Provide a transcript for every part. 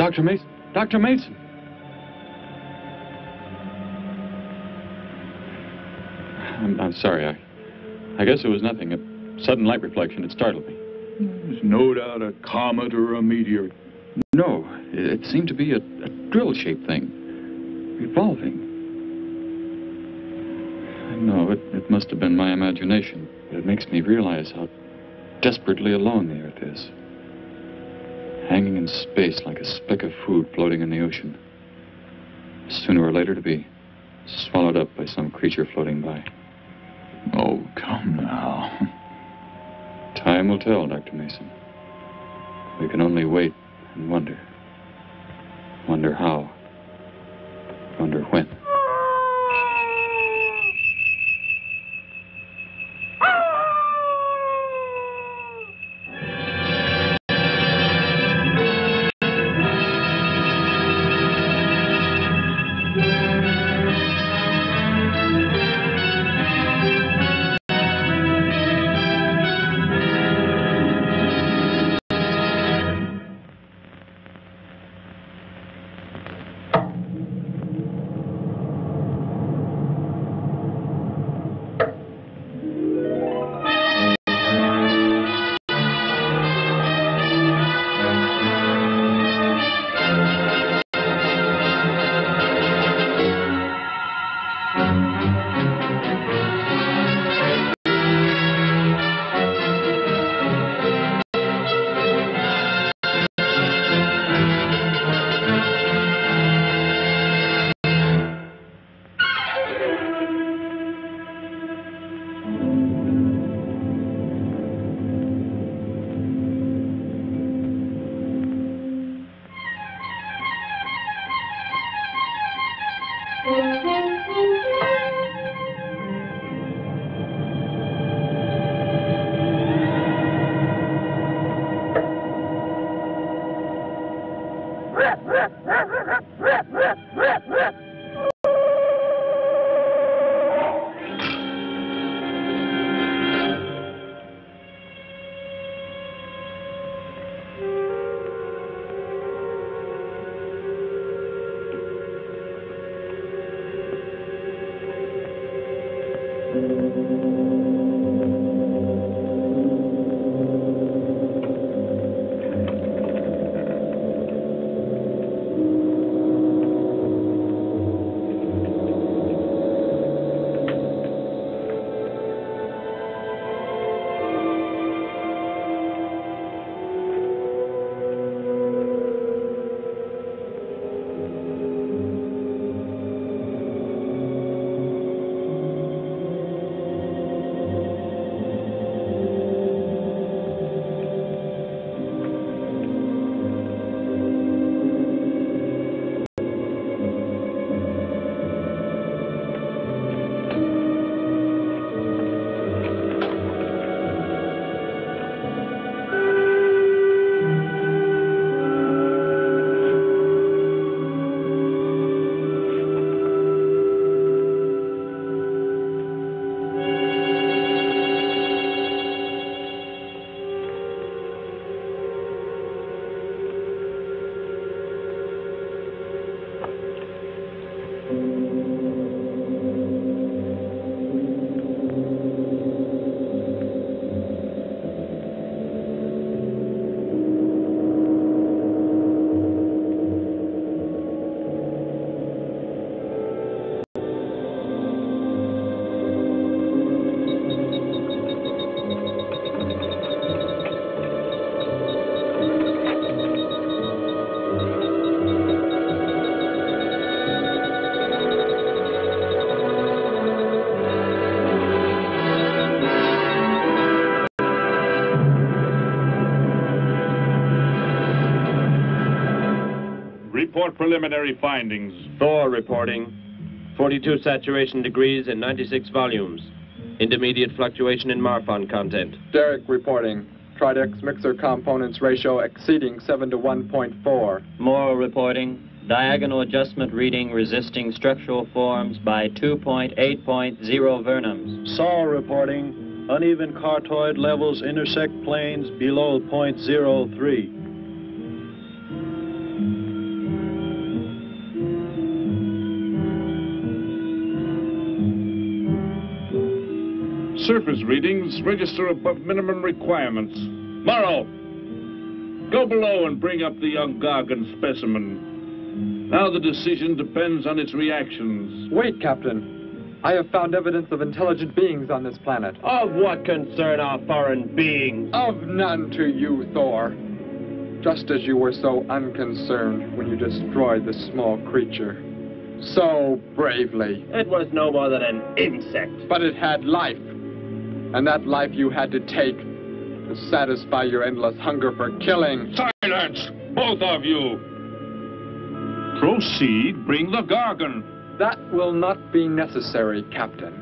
Dr. Mason! Dr. Mason! I'm sorry. I guess it was nothing. A sudden light reflection. It startled me. There's no doubt a comet or a meteor. No, it seemed to be a drill-shaped thing. Revolving. No, it must have been my imagination. But it makes me realize how desperately alone the Earth is. Hanging in space like a speck of food floating in the ocean. Sooner or later to be swallowed up by some creature floating by. Oh, come now. Time will tell, Dr. Mason. We can only wait and wonder. Wonder how. Wonder when. Report preliminary findings. Thor reporting. 42 saturation degrees and 96 volumes. Intermediate fluctuation in Marfan content. Derek reporting. Tridex mixer components ratio exceeding 7 to 1.4. Morrow reporting. Diagonal adjustment reading resisting structural forms by 2.8.0 vernums. Saul reporting. Uneven cartoid levels intersect planes below .03. Surface readings register above minimum requirements. Morrow, go below and bring up the young Gargan specimen. Now the decision depends on its reactions. Wait, Captain. I have found evidence of intelligent beings on this planet. Of what concern are foreign beings? Of none to you, Thor. Just as you were so unconcerned when you destroyed the small creature. So bravely. It was no more than an insect. But it had life. And that life you had to take to satisfy your endless hunger for killing. Silence, both of you! Proceed, bring the Gargan. That will not be necessary, Captain.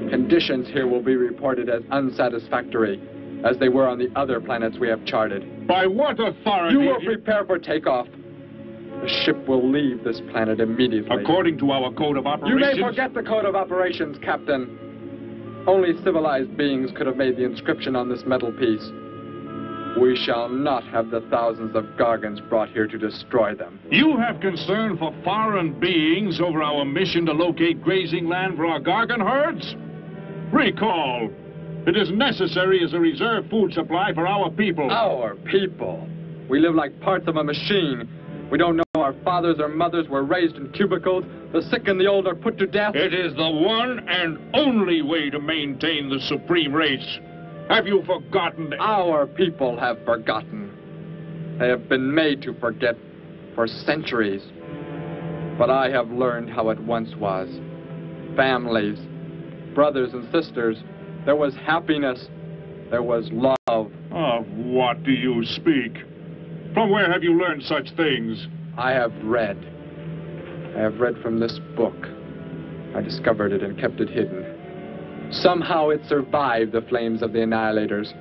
Conditions here will be reported as unsatisfactory, as they were on the other planets we have charted. By what authority? You will prepare for takeoff. The ship will leave this planet immediately. According to our code of operations... You may forget the code of operations, Captain. Only civilized beings could have made the inscription on this metal piece. We shall not have the thousands of Gargans brought here to destroy them. You have concern for foreign beings over our mission to locate grazing land for our Gargan herds? Recall, it is necessary as a reserve food supply for our people. Our people? We live like parts of a machine. We don't know our fathers or mothers were raised in cubicles. The sick and the old are put to death. It is the one and only way to maintain the supreme race. Have you forgotten? Our people have forgotten. They have been made to forget for centuries. But I have learned how it once was. Families, brothers and sisters. There was happiness. There was love. Of what do you speak? From where have you learned such things? I have read. I have read from this book. I discovered it and kept it hidden. Somehow it survived the flames of the Annihilators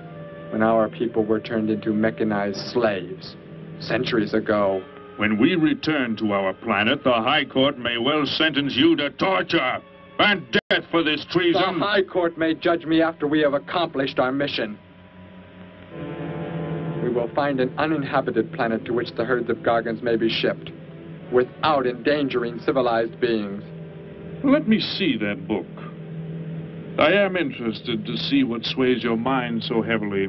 when our people were turned into mechanized slaves centuries ago. When we return to our planet, the High Court may well sentence you to torture and death for this treason. The High Court may judge me after we have accomplished our mission. We will find an uninhabited planet to which the herds of Gargans may be shipped, without endangering civilized beings. Let me see that book. I am interested to see what sways your mind so heavily.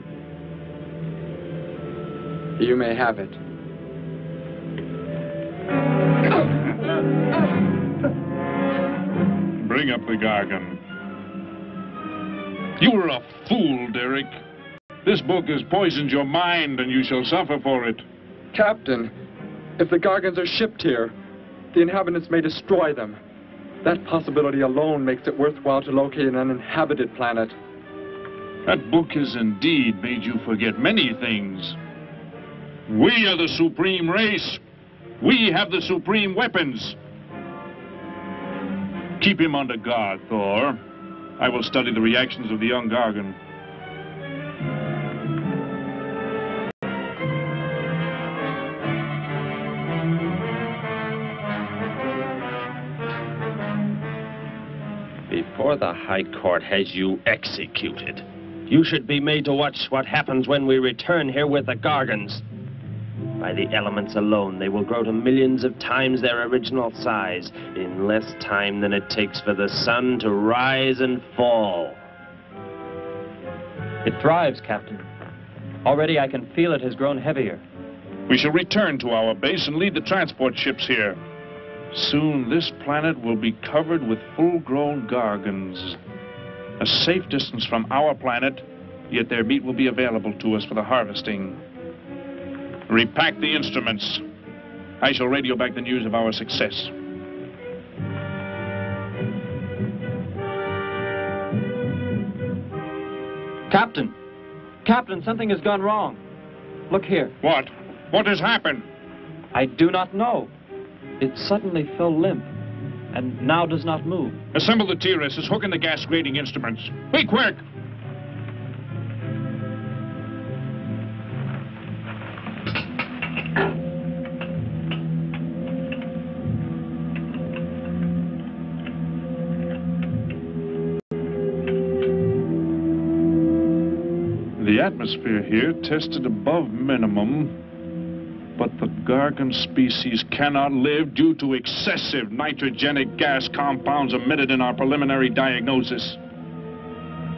You may have it. Bring up the Gargan. You were a fool, Derek. This book has poisoned your mind, and you shall suffer for it. Captain, if the Gargans are shipped here, the inhabitants may destroy them. That possibility alone makes it worthwhile to locate an uninhabited planet. That book has indeed made you forget many things. We are the supreme race. We have the supreme weapons. Keep him under guard, Thor. I will study the reactions of the young Gargan. Before the High Court has you executed, you should be made to watch what happens when we return here with the Gargans. By the elements alone, they will grow to millions of times their original size in less time than it takes for the sun to rise and fall. It thrives, Captain. Already I can feel it has grown heavier. We shall return to our base and lead the transport ships here. Soon this planet will be covered with full-grown Gargans. A safe distance from our planet, yet their meat will be available to us for the harvesting. Repack the instruments. I shall radio back the news of our success. Captain! Captain, something has gone wrong. Look here. What? What has happened? I do not know. It suddenly fell limp, and now does not move. Assemble the TRSs, hook in the gas grading instruments. Be quick! The atmosphere here tested above minimum. But the Gargan species cannot live due to excessive nitrogenic gas compounds emitted in our preliminary diagnosis.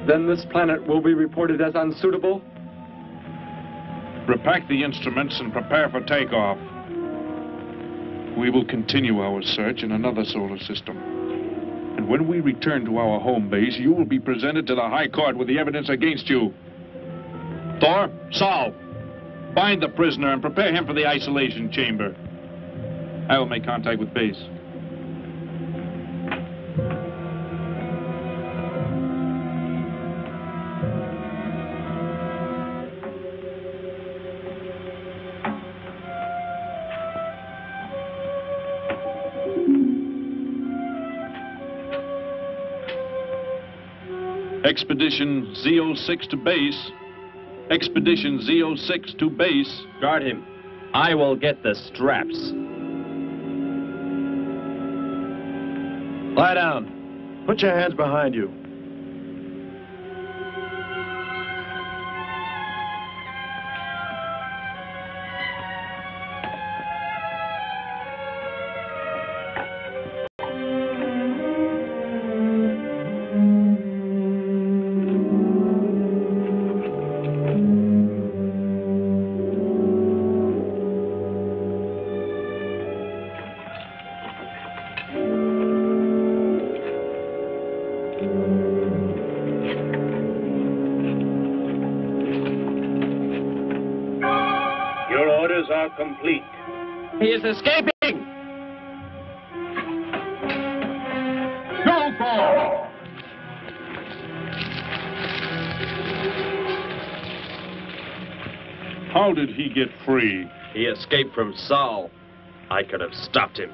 Then this planet will be reported as unsuitable? Repack the instruments and prepare for takeoff. We will continue our search in another solar system. And when we return to our home base, you will be presented to the High Court with the evidence against you. Thor, Saul, bind the prisoner and prepare him for the isolation chamber. I will make contact with base. Expedition Z06 to base. Expedition Z06 to base. Guard him. I will get the straps. Lie down. Put your hands behind you. Complete. He is escaping! Go for! How did he get free? He escaped from Saul. I could have stopped him.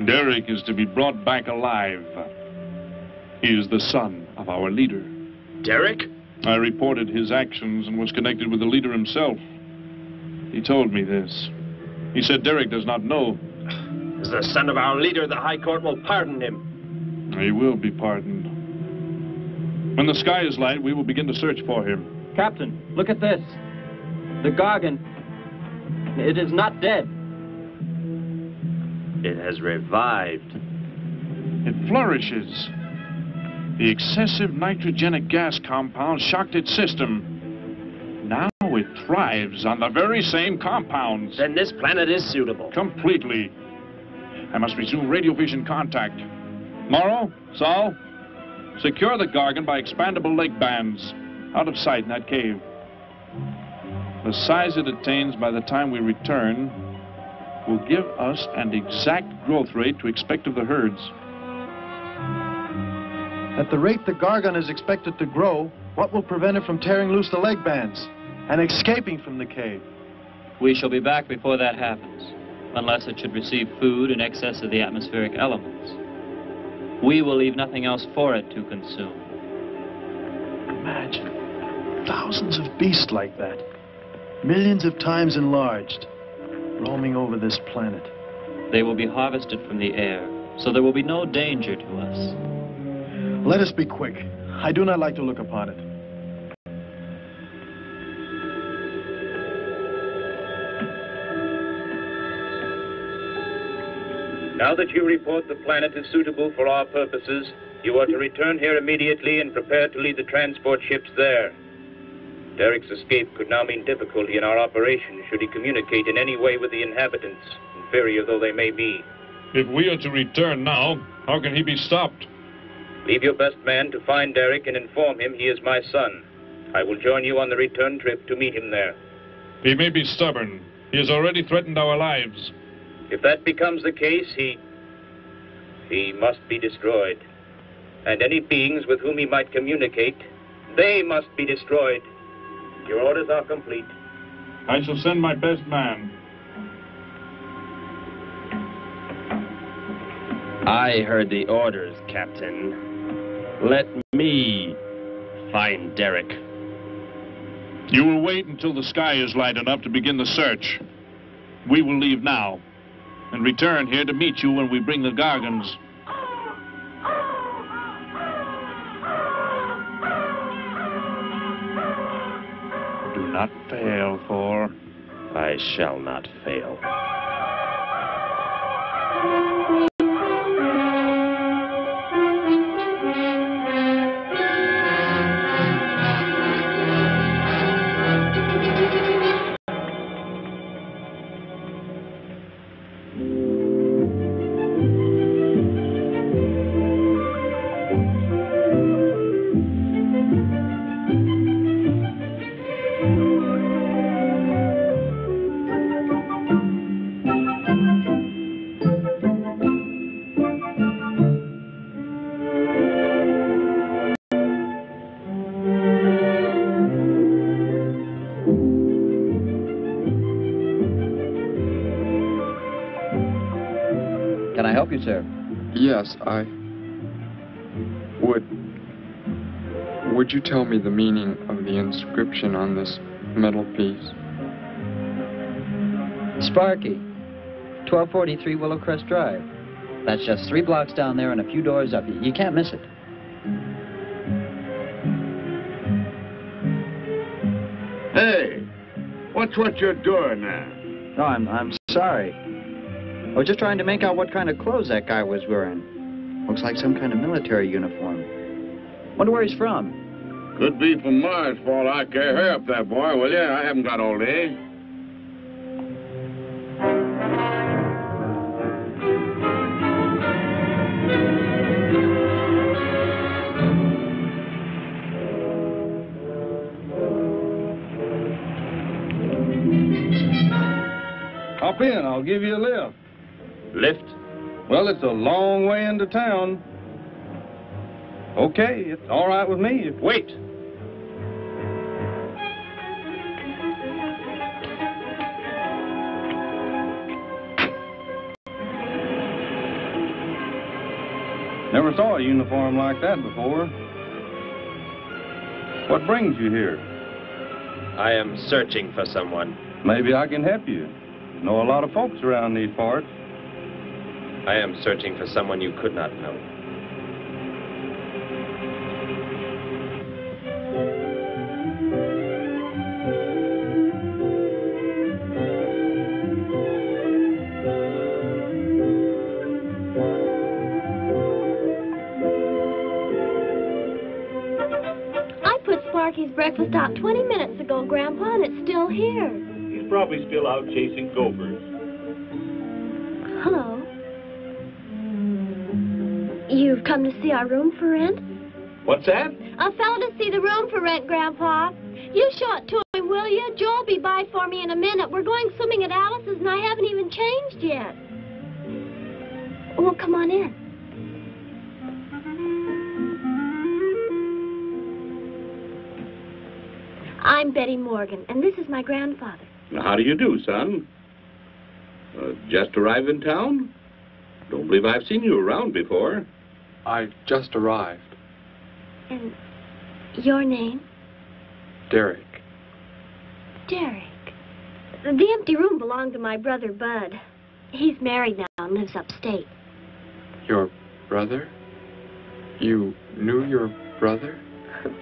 Derek is to be brought back alive. He is the son of our leader. Derek? I reported his actions and was connected with the leader himself. He told me this. He said Derek does not know. As the son of our leader, the High Court will pardon him. He will be pardoned. When the sky is light, we will begin to search for him. Captain, look at this. The Gargan. It is not dead. It has revived. It flourishes. The excessive nitrogenic gas compound shocked its system. Now it thrives on the very same compounds. Then this planet is suitable. Completely. I must resume radio vision contact. Morrow, Saul, secure the Gargan by expandable leg bands. Out of sight in that cave. The size it attains by the time we return will give us an exact growth rate to expect of the herds. At the rate the Gargan is expected to grow, what will prevent it from tearing loose the leg bands and escaping from the cave? We shall be back before that happens, unless it should receive food in excess of the atmospheric elements. We will leave nothing else for it to consume. Imagine, thousands of beasts like that, millions of times enlarged, roaming over this planet. They will be harvested from the air, so there will be no danger to us. Let us be quick. I do not like to look upon it. Now that you report the planet is suitable for our purposes, you are to return here immediately and prepare to lead the transport ships there. Derek's escape could now mean difficulty in our operation should he communicate in any way with the inhabitants, inferior though they may be. If we are to return now, how can he be stopped? Leave your best man to find Derek and inform him he is my son. I will join you on the return trip to meet him there. He may be stubborn. He has already threatened our lives. If that becomes the case, he must be destroyed. And any beings with whom he might communicate, they must be destroyed. Your orders are complete. I shall send my best man. I heard the orders, Captain. Let me find Derek. You will wait until the sky is light enough to begin the search. We will leave now and return here to meet you when we bring the Gargans. Do not fail, Thor. I shall not fail. Can I help you, sir? Yes, Would you tell me the meaning of the inscription on this metal piece? Sparky, 1243 Willowcrest Drive. That's just 3 blocks down there and a few doors up. You can't miss it. Hey, what's what you're doing now? No, I'm sorry. I was just trying to make out what kind of clothes that guy was wearing. Looks like some kind of military uniform. Wonder where he's from. Could be from Mars, for all I care. Hurry up there, boy, will you? I haven't got all day. Hop in, I'll give you a lift. Lift? Well, it's a long way into town. Okay, it's all right with me. Wait! Never saw a uniform like that before. What brings you here? I am searching for someone. Maybe I can help you. Know a lot of folks around these parts. I am searching for someone you could not know. I put Sparky's breakfast out 20 minutes ago, Grandpa, and it's still here. He's probably still out chasing gophers. Hello. You've come to see our room for rent? What's that? A fellow to see the room for rent, Grandpa. You show it to him, will you? Joe'll be by for me in a minute. We're going swimming at Alice's, and I haven't even changed yet. Well, come on in. I'm Betty Morgan, and this is my grandfather. How do you do, son? Just arrived in town? Don't believe I've seen you around before. I just arrived. And your name? Derek. Derek. The empty room belonged to my brother, Bud. He's married now and lives upstate. Your brother? You knew your brother?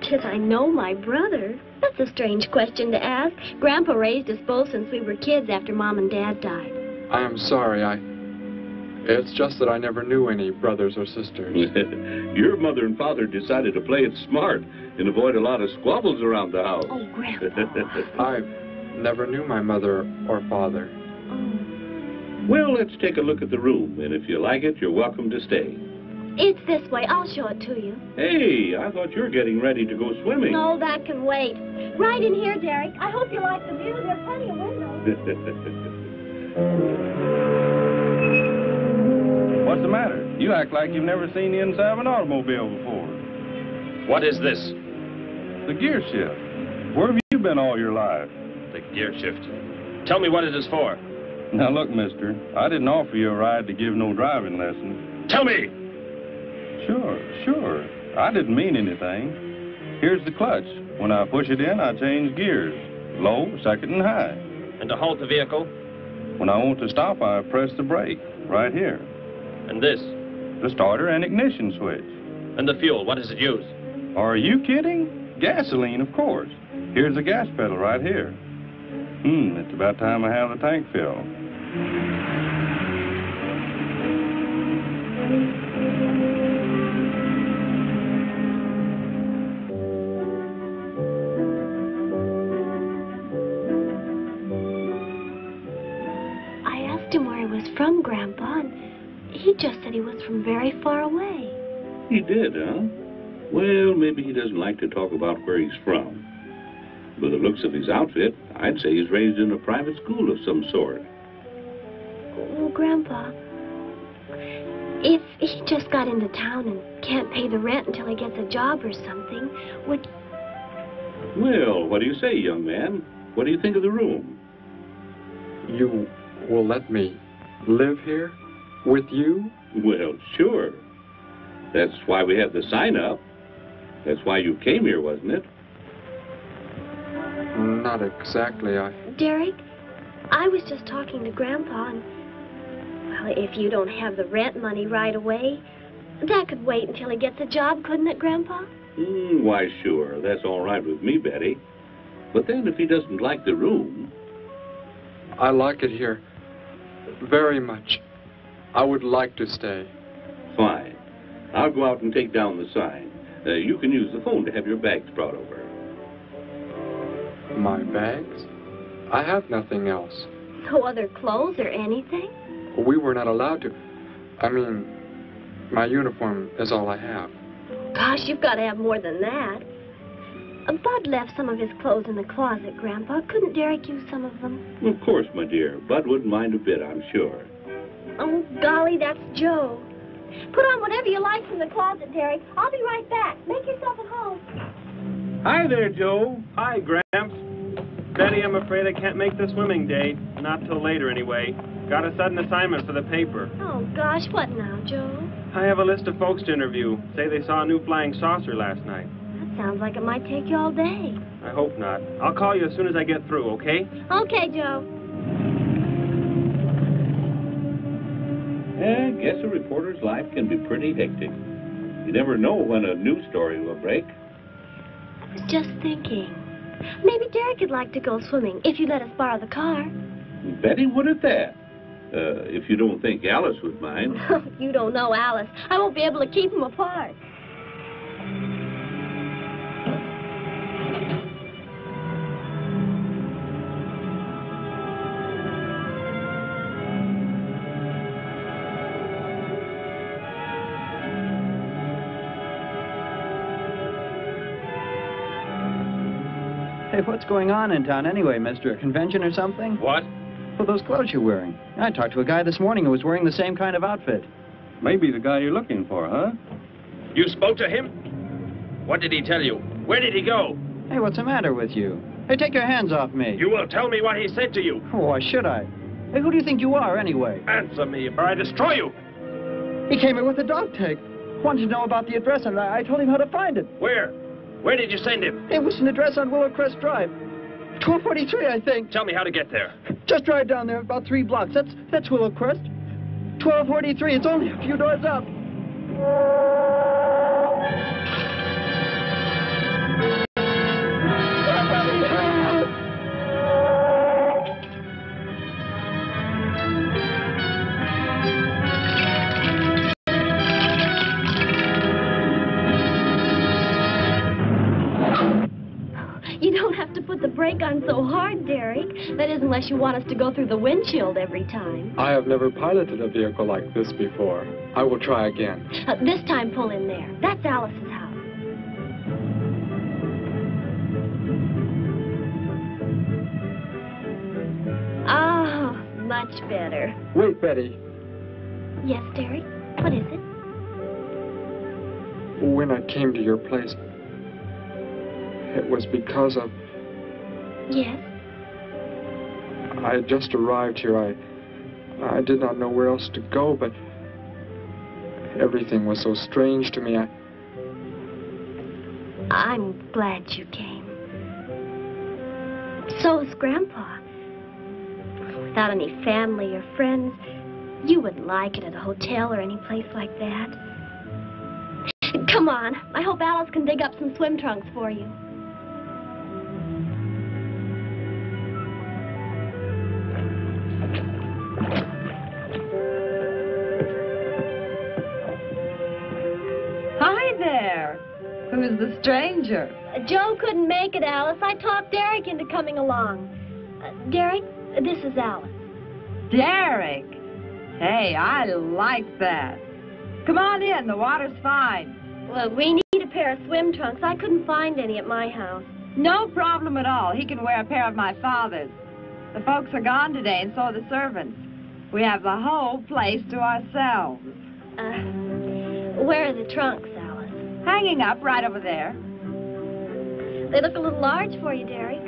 Did I know my brother? That's a strange question to ask. Grandpa raised us both since we were kids after Mom and Dad died. I am sorry, It's just that I never knew any brothers or sisters. Your mother and father decided to play it smart and avoid a lot of squabbles around the house. Oh, Grandpa. I never knew my mother or father. Well, let's take a look at the room, and if you like it, you're welcome to stay. It's this way. I'll show it to you. Hey, I thought you were getting ready to go swimming. No, that can wait. Right in here, Derek. I hope you like the view. There are plenty of windows. What's the matter? You act like you've never seen the inside of an automobile before. What is this? The gear shift. Where have you been all your life? The gear shift. Tell me what it is for. Now look, mister, I didn't offer you a ride to give no driving lesson. Tell me! Sure. I didn't mean anything. Here's the clutch. When I push it in, I change gears. Low, second, and high. And to halt the vehicle? When I want to stop, I press the brake, right here. And this? The starter and ignition switch. And the fuel, what does it use? Are you kidding? Gasoline, of course. Here's the gas pedal right here. It's about time I have the tank filled. I asked him where he was from, Grandpa, and he just said he was from very far away. He did, huh? Well, maybe he doesn't like to talk about where he's from. By the looks of his outfit, I'd say he's raised in a private school of some sort. Well, Grandpa, if he just got into town and can't pay the rent until he gets a job or something, would... Well, what do you say, young man? What do you think of the room? You will let me live here with you? Well, sure. That's why we had the sign up. That's why you came here, wasn't it? Not exactly, Derek, I was just talking to Grandpa, and... Well, if you don't have the rent money right away, that could wait until he gets a job, couldn't it, Grandpa? Why, sure. That's all right with me, Betty. But then if he doesn't like the room... I like it here very much. I would like to stay. Fine. I'll go out and take down the sign. You can use the phone to have your bags brought over. My bags? I have nothing else. No other clothes or anything? We were not allowed to. I mean, my uniform is all I have. Gosh, you've got to have more than that. Bud left some of his clothes in the closet, Grandpa. Couldn't Derek use some of them? Of course, my dear. Bud wouldn't mind a bit, I'm sure. Oh, golly, that's Joe. Put on whatever you like from the closet, Derek. I'll be right back. Make yourself at home. Hi there, Joe. Hi, Gramps. Betty, I'm afraid I can't make the swimming date. Not till later, anyway. Got a sudden assignment for the paper. Oh, gosh, what now, Joe? I have a list of folks to interview. Say they saw a new flying saucer last night. That sounds like it might take you all day. I hope not. I'll call you as soon as I get through, okay? Okay, Joe. I guess a reporter's life can be pretty hectic. You never know when a news story will break. I was just thinking. Maybe Derek would like to go swimming if you let us borrow the car. Betty would at that. If you don't think Alice would mind. You don't know Alice. I won't be able to keep them apart. Hey, what's going on in town anyway, mister? A convention or something? What? For those clothes you're wearing. I talked to a guy this morning who was wearing the same kind of outfit. Maybe the guy you're looking for, huh? You spoke to him? What did he tell you? Where did he go? Hey, what's the matter with you? Hey, take your hands off me. You will tell me what he said to you. Oh, why should I? Hey, who do you think you are, anyway? Answer me, or I destroy you. He came here with a dog tag. Wanted to know about the address, and I told him how to find it. Where? Where did you send him? It was an address on Willow Crest Drive. 1243, I think. Tell me how to get there. Just drive down there about 3 blocks. That's Willow Crest. 1243. It's only a few doors up. You don't have to put the brake on so hard, Derek. That is, unless you want us to go through the windshield every time. I have never piloted a vehicle like this before. I will try again. This time, pull in there. That's Alice's house. Oh, much better. Wait, Betty. Yes, Derek? What is it? When I came to your place, it was because of... Yes? I had just arrived here. I did not know where else to go, but everything was so strange to me. I'm glad you came. So is Grandpa. Without any family or friends, you wouldn't like it at a hotel or any place like that. Come on. I hope Alice can dig up some swim trunks for you. Who's the stranger? Joe couldn't make it, Alice. I talked Derek into coming along. Derek, this is Alice. Derek. Hey, I like that. Come on in. The water's fine. Well, we need a pair of swim trunks. I couldn't find any at my house. No problem at all. He can wear a pair of my father's. The folks are gone today, and so are the servants. We have the whole place to ourselves. Where are the trunks, Alice? Hanging up right over there. They look a little large for you, Derek.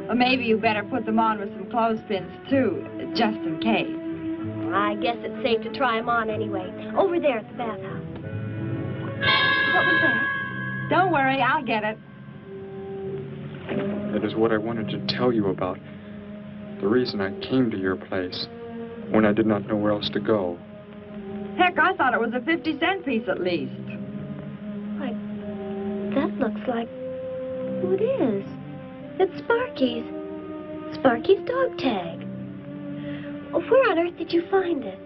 Well, maybe you better put them on with some clothespins, too, just in case. I guess it's safe to try them on anyway. Over there at the bathhouse. What was that? Don't worry, I'll get it. That is what I wanted to tell you about. The reason I came to your place when I did not know where else to go. Heck, I thought it was a 50-cent piece at least. Why, that looks like... who it is? It's Sparky's. Sparky's dog tag. Where on earth did you find it?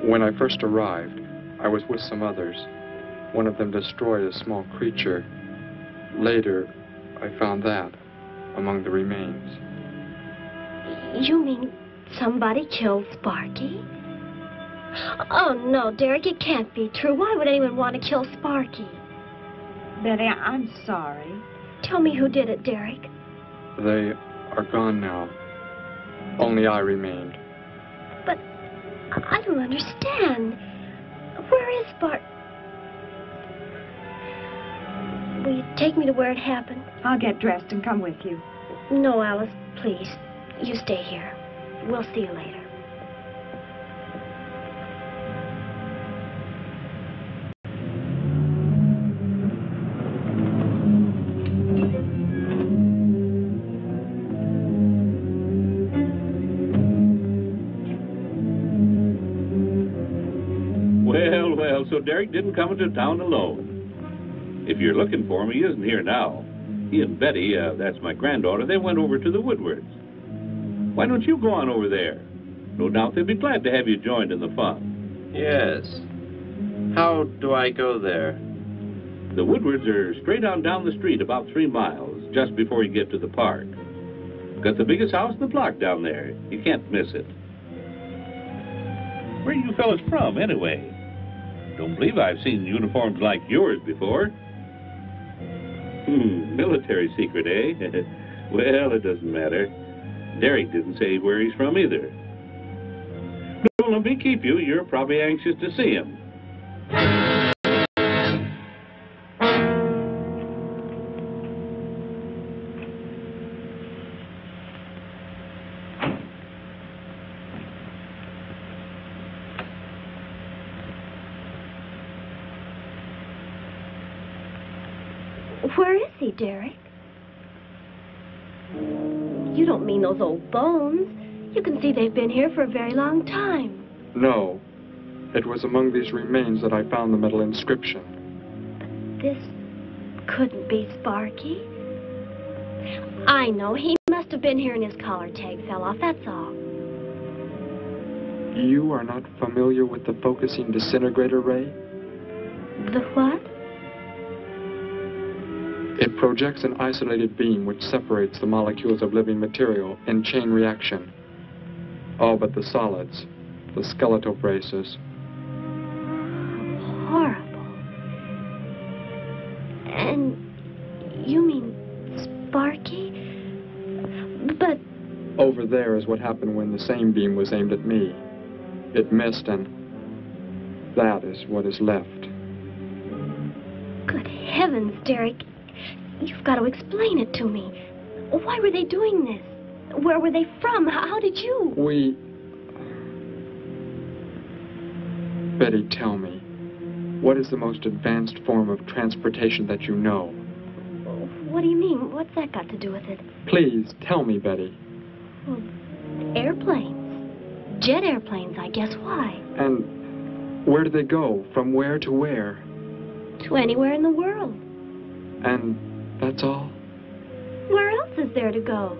When I first arrived, I was with some others. One of them destroyed a small creature. Later, I found that among the remains. You mean somebody killed Sparky? Oh, no, Derek, it can't be true. Why would anyone want to kill Sparky? Betty, I'm sorry. Tell me who did it, Derek. They are gone now. Only I remained. But I don't understand. Where is Sparky? Will you take me to where it happened? I'll get dressed and come with you. No, Alice, please. You stay here. We'll see you later. Well, so Derek didn't come into town alone. If you're looking for him, he isn't here now. He and Betty, that's my granddaughter, they went over to the Woodwards. Why don't you go on over there? No doubt they'd be glad to have you joined in the fun. Yes. How do I go there? The Woodwards are straight on down the street about 3 miles, just before you get to the park. Got the biggest house in the block down there. You can't miss it. Where are you fellas from, anyway? Don't believe I've seen uniforms like yours before. Military secret, eh? Well, it doesn't matter. Derek didn't say where he's from either. Don't let me keep you. You're probably anxious to see him. Where is he, Derek? You don't mean those old bones. You can see they've been here for a very long time. No. It was among these remains that I found the metal inscription. But this couldn't be Sparky. I know. He must have been here and his collar tag fell off, that's all. You are not familiar with the focusing disintegrator ray? The what? It projects an isolated beam which separates the molecules of living material in chain reaction. All but the solids, the skeletal braces. Horrible. And you mean Sparky? But... Over there is what happened when the same beam was aimed at me. It missed, and that is what is left. Good heavens, Derek. You've got to explain it to me. Why were they doing this? Where were they from? How did you... Betty, tell me. What is the most advanced form of transportation that you know? What do you mean? What's that got to do with it? Please, tell me, Betty. Well, airplanes. Jet airplanes, I guess. Why? And where do they go? From where to where? To anywhere in the world. And that's all? Where else is there to go?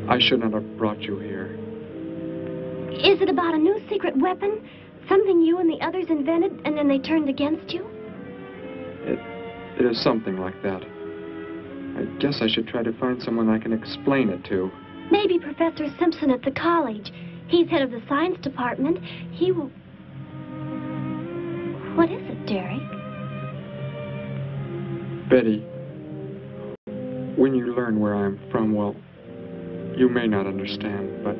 I should not have brought you here. Is it about a new secret weapon? Something you and the others invented and then they turned against you? It is something like that. I guess I should try to find someone I can explain it to. Maybe Professor Simpson at the college. He's head of the science department. He will... What is it, Derek? Betty, when you learn where I'm from, well, you may not understand, but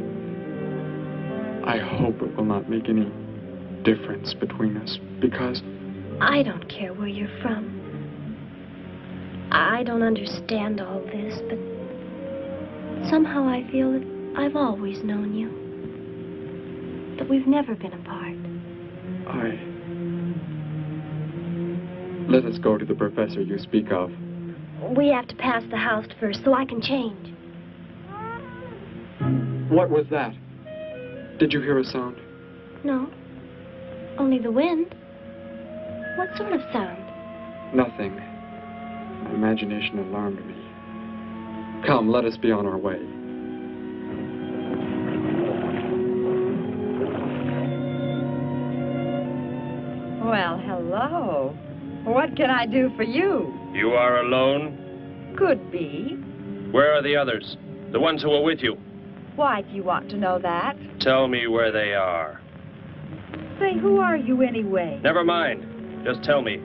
I hope it will not make any difference between us, because... I don't care where you're from. I don't understand all this, but somehow I feel that I've always known you. But we've never been apart. Let us go to the professor you speak of. We have to pass the house first so I can change. What was that? Did you hear a sound? No. Only the wind. What sort of sound? Nothing. My imagination alarmed me. Come, let us be on our way. Well, hello. What can I do for you? You are alone? Could be. Where are the others? The ones who were with you? Why do you want to know that? Tell me where they are. Say, who are you anyway? Never mind. Just tell me.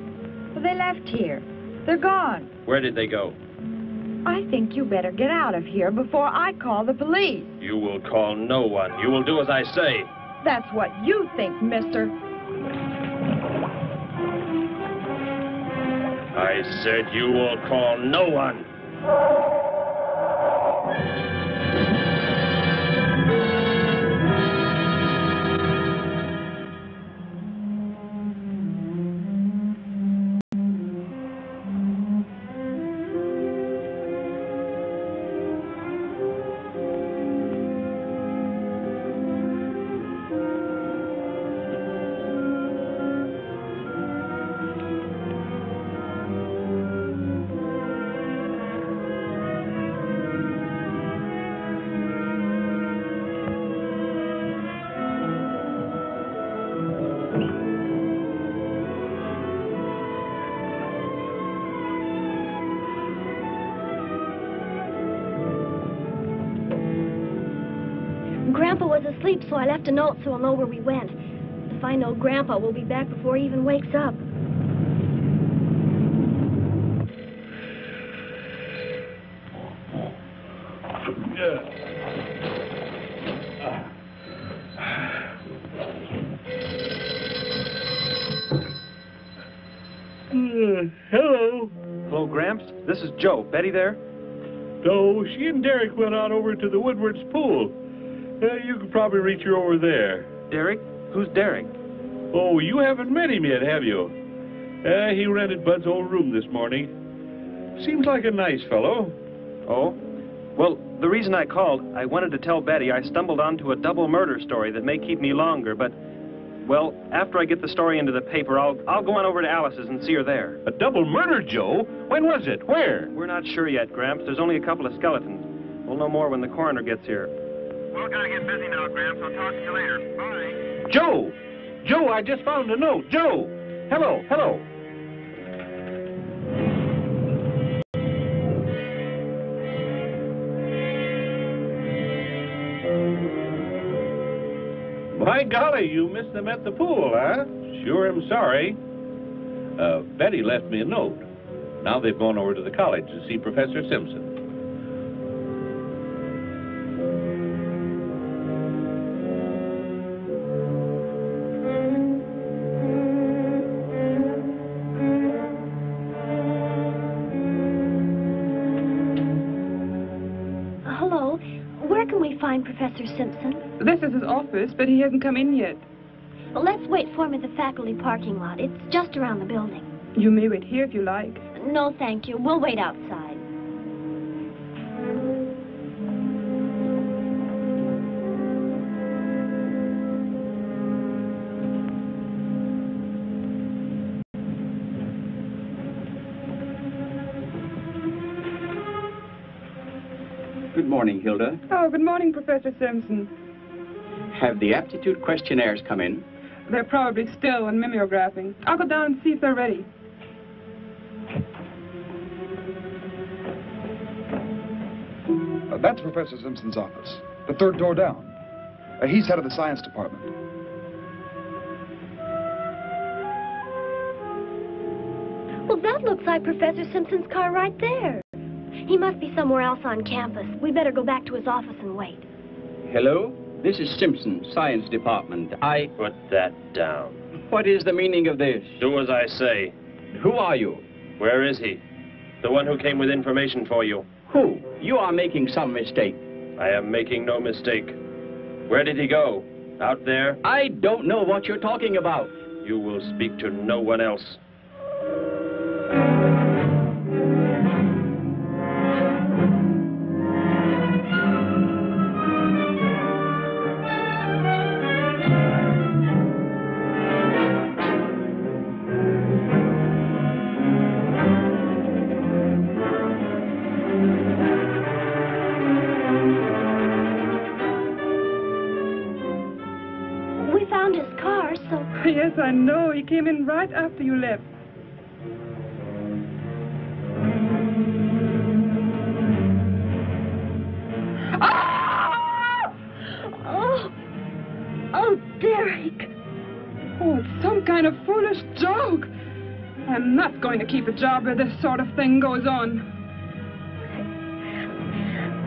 Well, they left here. They're gone. Where did they go? I think you better get out of here before I call the police. You will call no one. You will do as I say. That's what you think, mister. I said you will call no one. Grandpa was asleep, so I left a note so he'll know where we went. If I know Grandpa will be back before he even wakes up. Hello. Hello, Gramps. This is Joe. Betty there? No, she and Derek went out over to the Woodward's pool. You could probably reach her over there. Derek? Who's Derek? Oh, you haven't met him yet, have you? He rented Bud's old room this morning. Seems like a nice fellow. Oh? Well, the reason I called, I wanted to tell Betty I stumbled onto a double murder story that may keep me longer, but, well, after I get the story into the paper, I'll go on over to Alice's and see her there. A double murder, Joe? When was it? Where? We're not sure yet, Gramps. There's only a couple of skeletons. We'll know more when the coroner gets here. Well, gotta get busy now, Gramps. I'll talk to you later. Bye. Joe! Joe, I just found a note. Joe! Hello, hello. By golly, you missed them at the pool, huh? Sure am sorry. Betty left me a note. Now they've gone over to the college to see Professor Simpson. Hello. Where can we find Professor Simpson? This is his office, but he hasn't come in yet. Well, let's wait for him at the faculty parking lot. It's just around the building. You may wait here if you like. No, thank you. We'll wait outside. Good morning, Hilda. Oh, good morning, Professor Simpson. Have the aptitude questionnaires come in? They're probably still in mimeographing. I'll go down and see if they're ready. That's Professor Simpson's office. The third door down. He's head of the science department. Well, that looks like Professor Simpson's car right there. He must be somewhere else on campus. We better go back to his office and wait. Hello? This is Simpson, Science Department. Put that down. What is the meaning of this? Do as I say. Who are you? Where is he? The one who came with information for you. Who? You are making some mistake. I am making no mistake. Where did he go? Out there? I don't know what you're talking about. You will speak to no one else. Yes, I know. He came in right after you left. Ah! Oh, Derek. Oh, it's some kind of foolish joke. I'm not going to keep a job where this sort of thing goes on.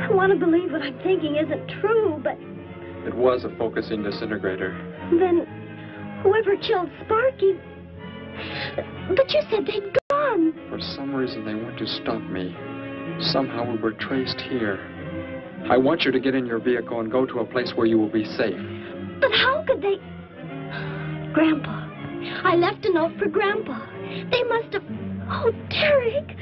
I want to believe what I'm thinking isn't true, but... It was a focusing disintegrator. Then... whoever killed Sparky... But you said they'd gone. For some reason, they want to stop me. Somehow we were traced here. I want you to get in your vehicle and go to a place where you will be safe. But how could they... Grandpa. I left a note for Grandpa. They must have... Oh, Derek.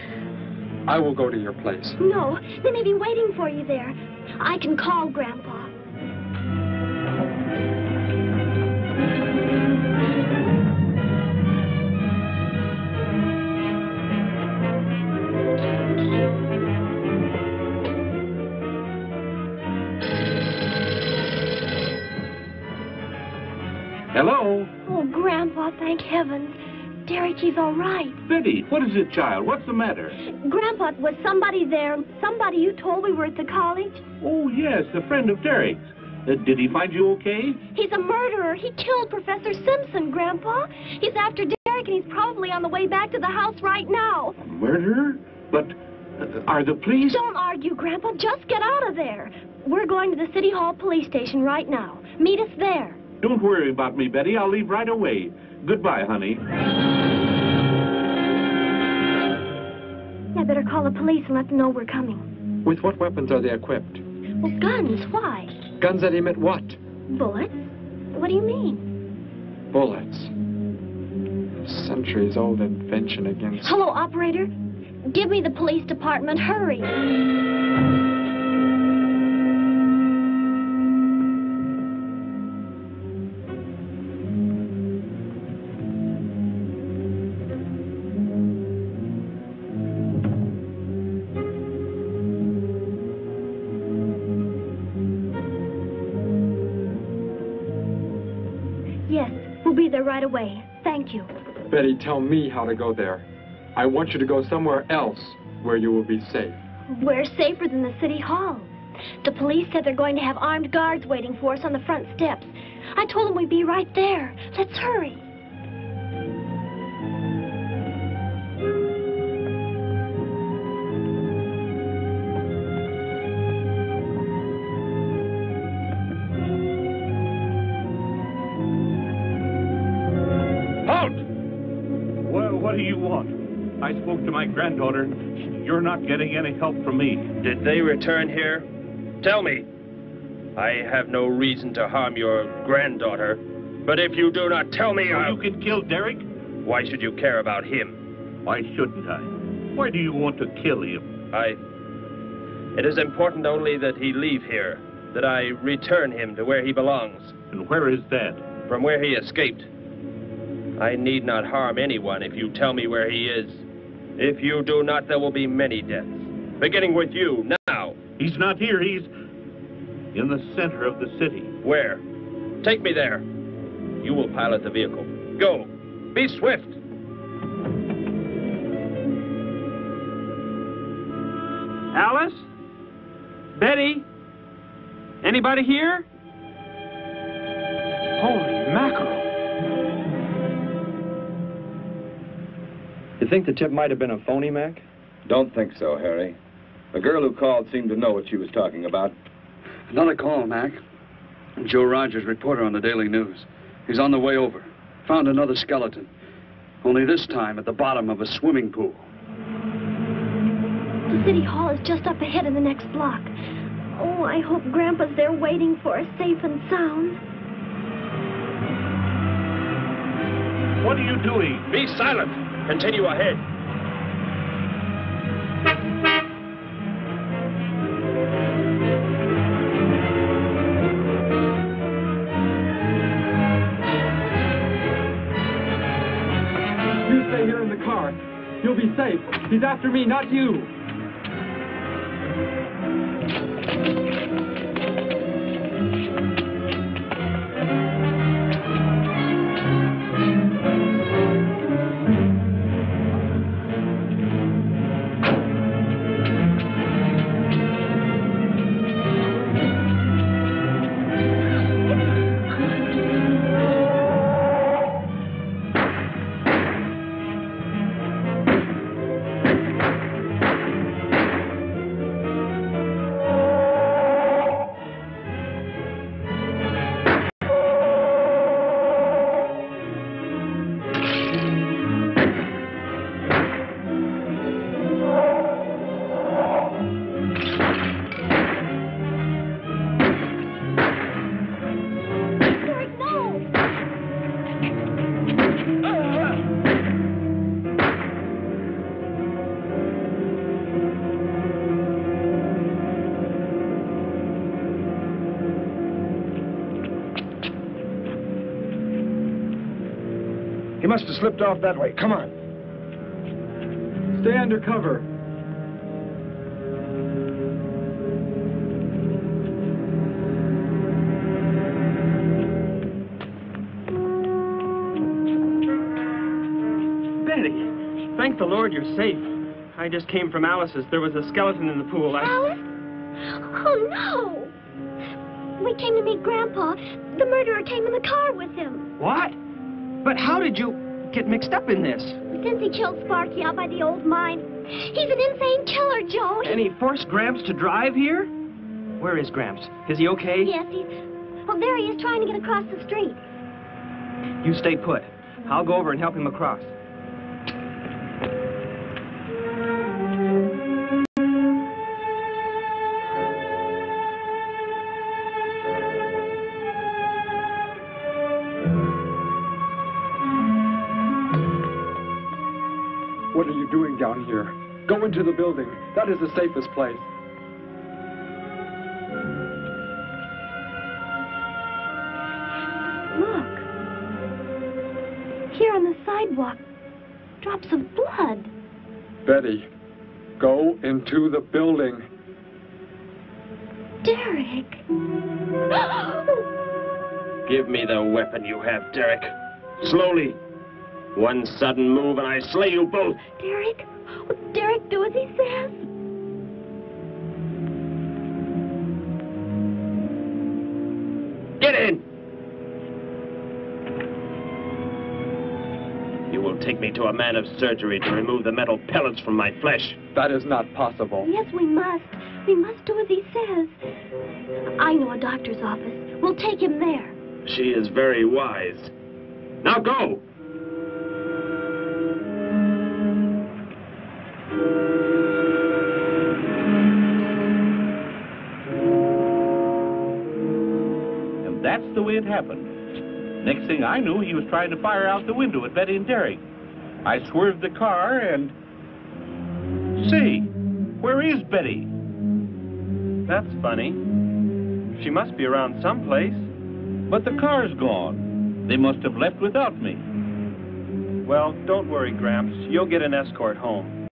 I will go to your place. No, they may be waiting for you there. I can call Grandpa. Hello? Oh, Grandpa, thank heavens. Derek, he's all right. Betty, what is it, child? What's the matter? Grandpa, was somebody there? Somebody you told we were at the college? Oh, yes, a friend of Derek's. Did he find you okay? He's a murderer. He killed Professor Simpson, Grandpa. He's after Derek, and he's probably on the way back to the house right now. A murderer? But are the police... Don't argue, Grandpa. Just get out of there. We're going to the City Hall police station right now. Meet us there. Don't worry about me, Betty. I'll leave right away. Goodbye, honey. I better call the police and let them know we're coming. With what weapons are they equipped? Well, guns. Why? Guns that emit what? Bullets. What do you mean? Bullets. A centuries-old invention against... Hello, operator. Give me the police department. Hurry. Yes, we'll be there right away. Thank you. Betty, tell me how to go there. I want you to go somewhere else where you will be safe. We're safer than the City Hall. The police said they're going to have armed guards waiting for us on the front steps. I told them we'd be right there. Let's hurry. What do you want? I spoke to my granddaughter. You're not getting any help from me. Did they return here? Tell me. I have no reason to harm your granddaughter, but if you do not tell me, You can kill Derek? Why should you care about him? Why shouldn't I? Why do you want to kill him? It is important only that he leave here, that I return him to where he belongs. And where is that? From where he escaped. I need not harm anyone if you tell me where he is. If you do not, there will be many deaths. Beginning with you, now. He's not here. He's in the center of the city. Where? Take me there. You will pilot the vehicle. Go. Be swift. Alice? Betty? Anybody here? Holy mackerel. You think the tip might have been a phony, Mac? Don't think so, Harry. The girl who called seemed to know what she was talking about. Another call, Mac. Joe Rogers, reporter on the Daily News. He's on the way over. Found another skeleton. Only this time at the bottom of a swimming pool. The city hall is just up ahead in the next block. Oh, I hope Grandpa's there waiting for us safe and sound. What are you doing? Be silent. Continue ahead. You stay here in the car. You'll be safe. He's after me, not you. He must have slipped off that way. Come on. Stay under cover. Betty, thank the Lord you're safe. I just came from Alice's. There was a skeleton in the pool. Alice? Oh, no. We came to meet Grandpa. The murderer came in the car with him. What? But how did you get mixed up in this? Since he killed Sparky out by the old mine. He's an insane killer, Joe. And he forced Gramps to drive here? Where is Gramps? Is he okay? Yes, he's... Well, there he is trying to get across the street. You stay put. I'll go over and help him across. What are you doing down here? Go into the building. That is the safest place. Look. Here on the sidewalk. Drops of blood. Betty, go into the building. Derek. Give me the weapon you have, Derek. Slowly. One sudden move and I slay you both. Derek? Will Derek do as he says? Get in! You will take me to a man of surgery to remove the metal pellets from my flesh. That is not possible. Yes, we must. We must do as he says. I know a doctor's office. We'll take him there. She is very wise. Now go! And that's the way it happened. Next thing I knew, he was trying to fire out the window at Betty and Derek. I swerved the car and... Say, where is Betty? That's funny. She must be around someplace. But the car's gone. They must have left without me. Well, don't worry, Gramps. You'll get an escort home.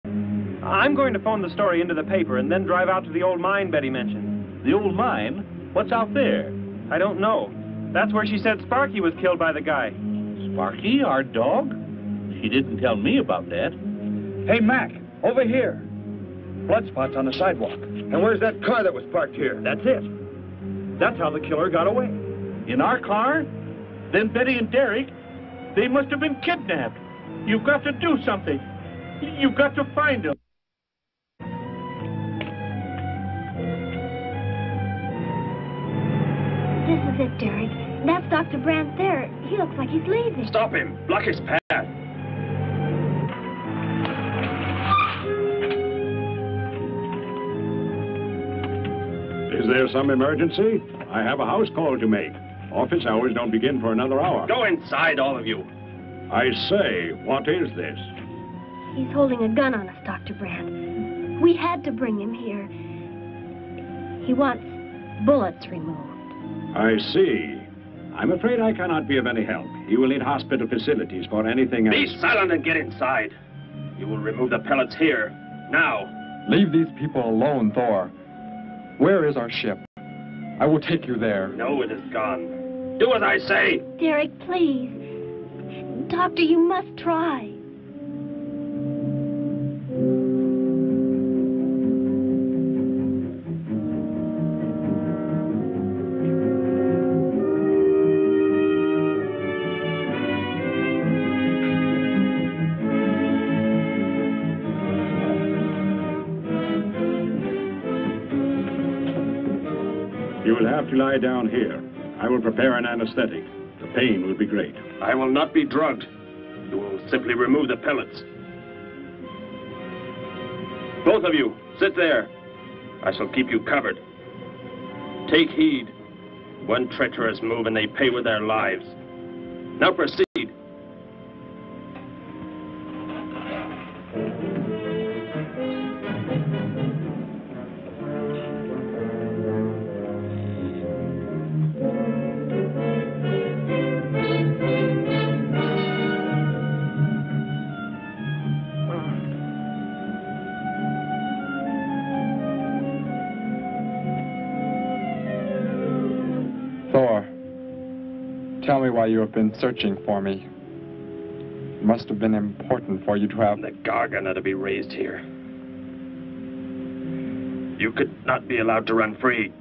I'm going to phone the story into the paper and then drive out to the old mine Betty mentioned. The old mine? What's out there? I don't know. That's where she said Sparky was killed by the guy. Sparky, our dog? She didn't tell me about that. Hey, Mac, over here. Blood spots on the sidewalk. And where's that car that was parked here? That's it. That's how the killer got away. In our car? Then Betty and Derek, they must have been kidnapped. You've got to do something. You've got to find them. This is it, Derek. That's Dr. Brandt there. He looks like he's leaving. Stop him! Block his path! Is there some emergency? I have a house call to make. Office hours don't begin for another hour. Go inside, all of you. I say, what is this? He's holding a gun on us, Dr. Brandt. We had to bring him here. He wants bullets removed. I see. I'm afraid I cannot be of any help. You will need hospital facilities for anything else. Be silent and get inside. You will remove the pellets here, now. Leave these people alone, Thor. Where is our ship? I will take you there. No, it is gone. Do as I say. Derek, please. Doctor, you must try. You will have to lie down here. I will prepare an anesthetic. The pain will be great. I will not be drugged. You will simply remove the pellets. Both of you, sit there. I shall keep you covered. Take heed. One treacherous move and they pay with their lives. Now proceed. Tell me why you have been searching for me. It must have been important for you to have... The Gargan are to be raised here. You could not be allowed to run free.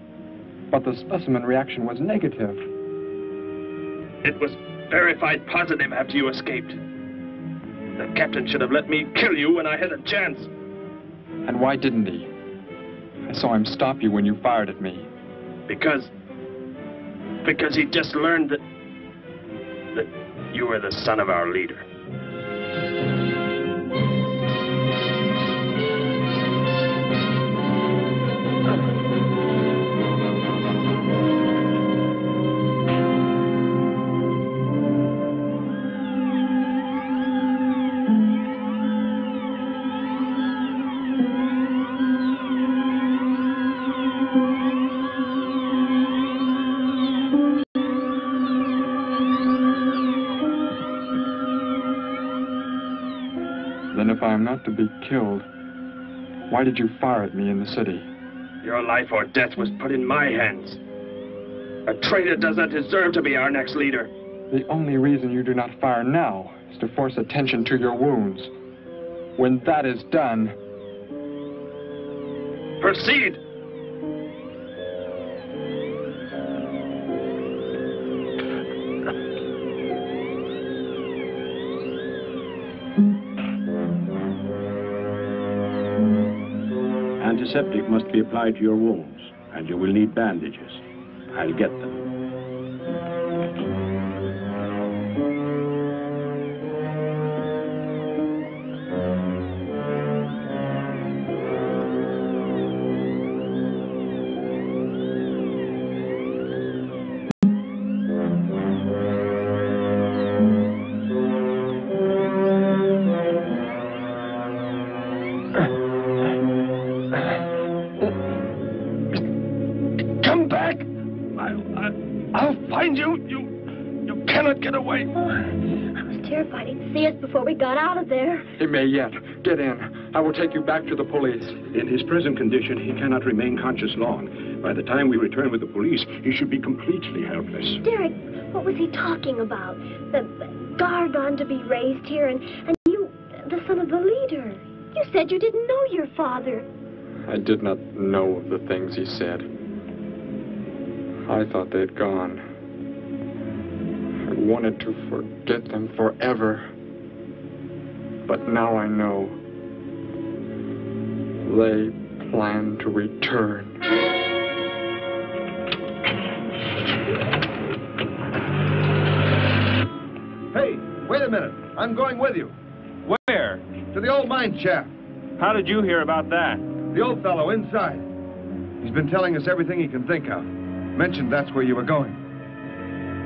But the specimen reaction was negative. It was verified positive after you escaped. The captain should have let me kill you when I had a chance. And why didn't he? I saw him stop you when you fired at me. Because he just learned that you were the son of our leader. Then if I am not to be killed, why did you fire at me in the city? Your life or death was put in my hands. A traitor does not deserve to be our next leader. The only reason you do not fire now is to force attention to your wounds. When that is done... Proceed! Antiseptic must be applied to your wounds, and you will need bandages. I'll get them. Before we got out of there. He may yet. Get in. I will take you back to the police. In his present condition, he cannot remain conscious long. By the time we return with the police, he should be completely helpless. Derek, what was he talking about? The Gargon to be raised here, and you, the son of the leader. You said you didn't know your father. I did not know the things he said. I thought they'd gone. I wanted to forget them forever. But now I know. They plan to return. Hey, wait a minute. I'm going with you. Where? To the old mine shaft. How did you hear about that? The old fellow inside. He's been telling us everything he can think of. Mentioned that's where you were going.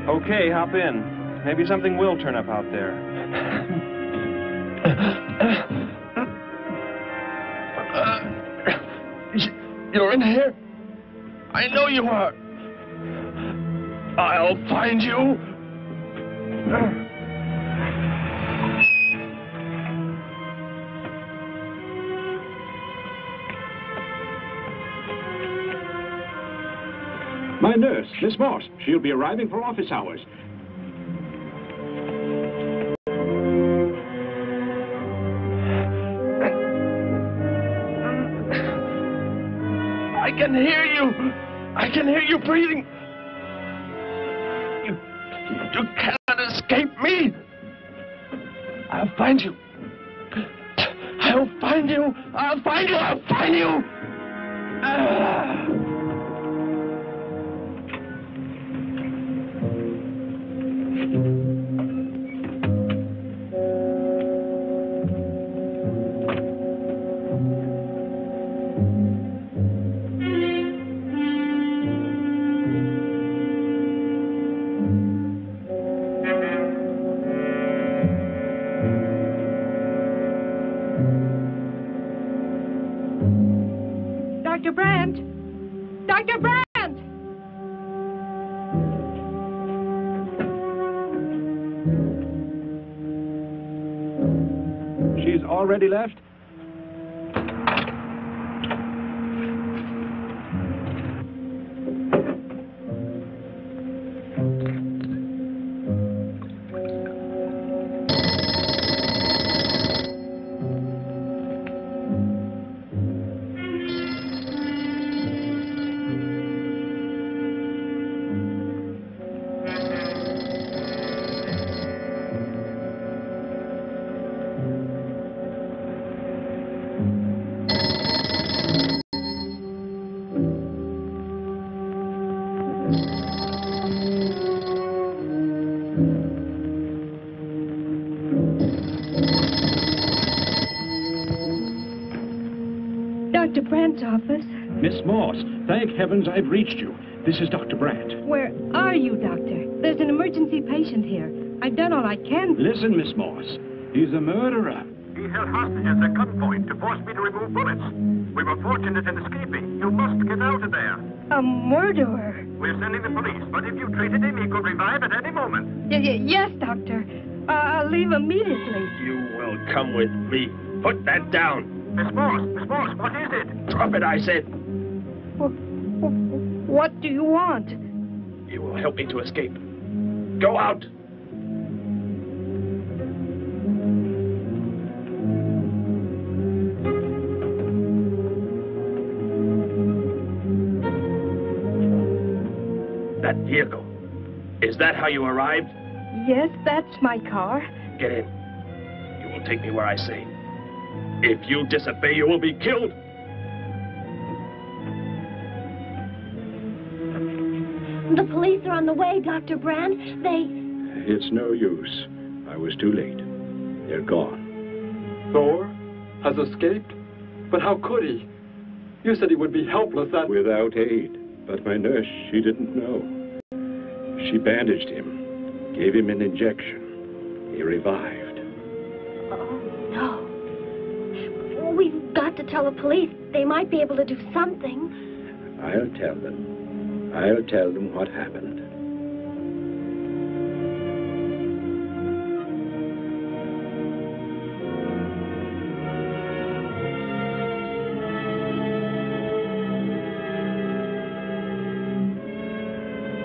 Okay, hop in. Maybe something will turn up out there. You're in here? I know you are. I'll find you. My nurse, Miss Moss. She'll be arriving for office hours. I can hear you. I can hear you breathing. You cannot escape me. I'll find you. I'll find you. I'll find you. I'll find you. Dr. Brandt! Dr. Brandt! She's already left? Dr. Brandt's office. Miss Moss, thank heavens I've reached you. This is Dr. Brandt. Where are you, Doctor? There's an emergency patient here. I've done all I can. Listen, Miss Moss. He's a murderer. He held hostages at gunpoint to force me to remove bullets. We were fortunate in escaping. You must get out of there. A murderer? We're sending the police, but if you treated him, he could revive at any moment. Yes, Doctor. I'll leave immediately. You will come with me. Put that down. Miss Moss, what is it? Drop it, I said. What do you want? You will help me to escape. Go out. That vehicle. Is that how you arrived? Yes, that's my car. Get in. You will take me where I say. If you disobey, you will be killed. The police are on the way, Dr. Brandt. It's no use. I was too late. They're gone. Thor has escaped? But how could he? You said he would be helpless at... Without aid. But my nurse, she didn't know. She bandaged him, gave him an injection. He revived. Oh, no. We've got to tell the police. They might be able to do something. I'll tell them. I'll tell them what happened.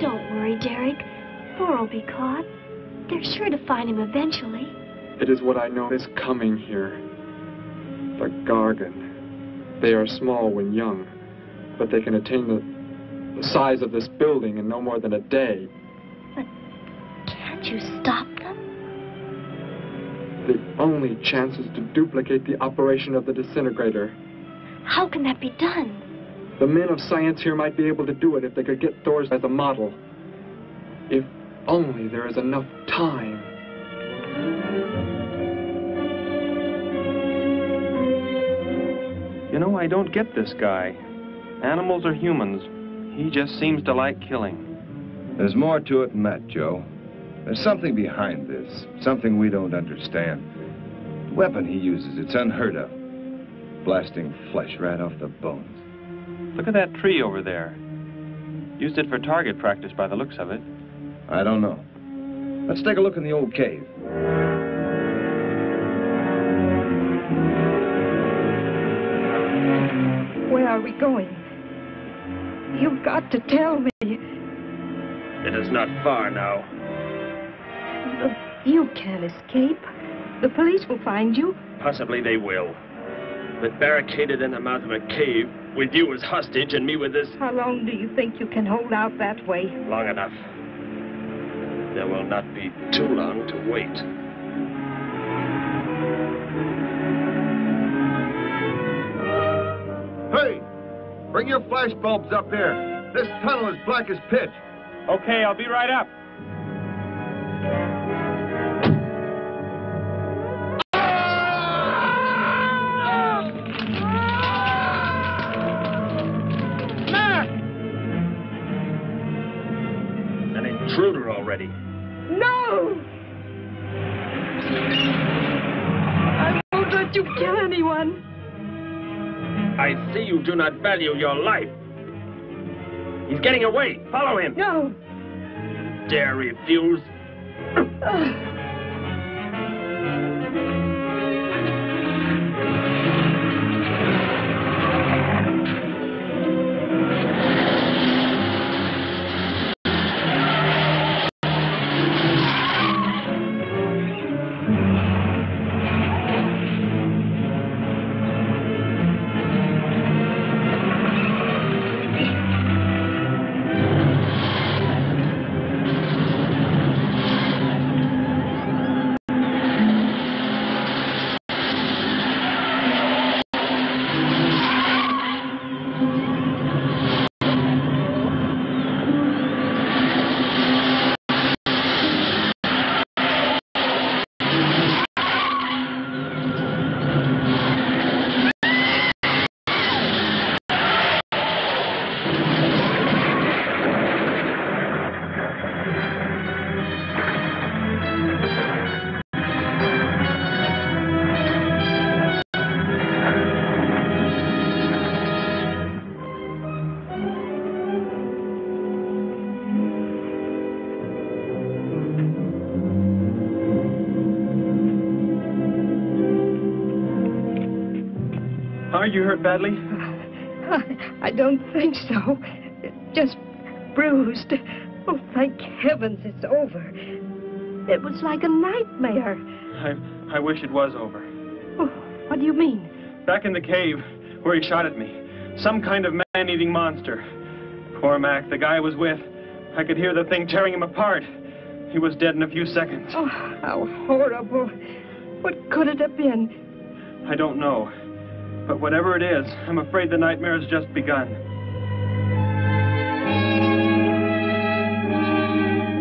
Don't worry, Derek. Thor will be caught. They're sure to find him eventually. It is what I know is coming here. The Gargan. They are small when young, but they can attain the size of this building in no more than a day. Can't you stop them? The only chance is to duplicate the operation of the disintegrator. How can that be done? The men of science here might be able to do it if they could get Thor's as a model. If only there is enough time. You know, I don't get this guy. Animals or humans, he just seems to like killing. There's more to it than that, Joe. There's something behind this, something we don't understand. The weapon he uses, it's unheard of. Blasting flesh right off the bones. Look at that tree over there. Used it for target practice by the looks of it. I don't know. Let's take a look in the old cave. Where are we going? You've got to tell me. It is not far now. You can't escape. The police will find you. Possibly they will. But barricaded in the mouth of a cave, with you as hostage and me with this... How long do you think you can hold out that way? Long enough. There will not be too long to wait. Hey! Bring your flash bulbs up here. This tunnel is black as pitch. Okay, I'll be right up. Intruder already. No! I won't let you kill anyone. I see you do not value your life. He's getting away. Follow him. No. Dare refuse? Are you hurt badly? I don't think so. Just bruised. Oh, thank heavens it's over. It was like a nightmare. I wish it was over. Oh, what do you mean? Back in the cave where he shot at me. Some kind of man-eating monster. Poor Mac, the guy I was with. I could hear the thing tearing him apart. He was dead in a few seconds. Oh, how horrible. What could it have been? I don't know. But whatever it is, I'm afraid the nightmare has just begun.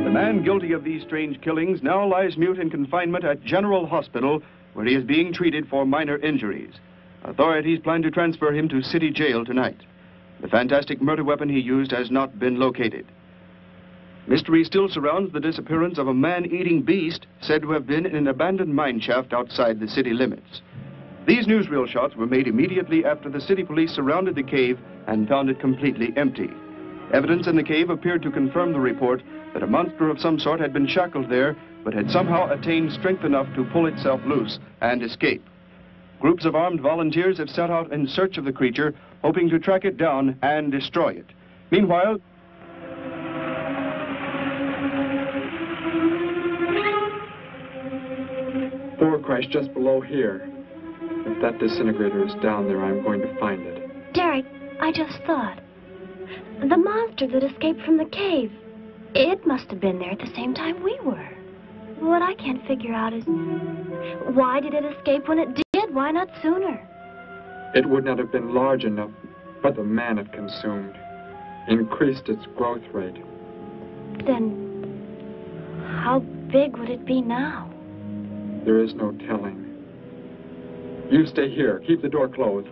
The man guilty of these strange killings now lies mute in confinement at General Hospital, where he is being treated for minor injuries. Authorities plan to transfer him to City Jail tonight. The fantastic murder weapon he used has not been located. Mystery still surrounds the disappearance of a man-eating beast said to have been in an abandoned mine shaft outside the city limits. These newsreel shots were made immediately after the city police surrounded the cave and found it completely empty. Evidence in the cave appeared to confirm the report that a monster of some sort had been shackled there, but had somehow attained strength enough to pull itself loose and escape. Groups of armed volunteers have set out in search of the creature, hoping to track it down and destroy it. Meanwhile, Thor crashed just below here. If that disintegrator is down there, I'm going to find it. Derek, I just thought. The monster that escaped from the cave. It must have been there at the same time we were. What I can't figure out is, why did it escape when it did? Why not sooner? It would not have been large enough, but the man it consumed increased its growth rate. Then, how big would it be now? There is no telling. You stay here. Keep the door closed.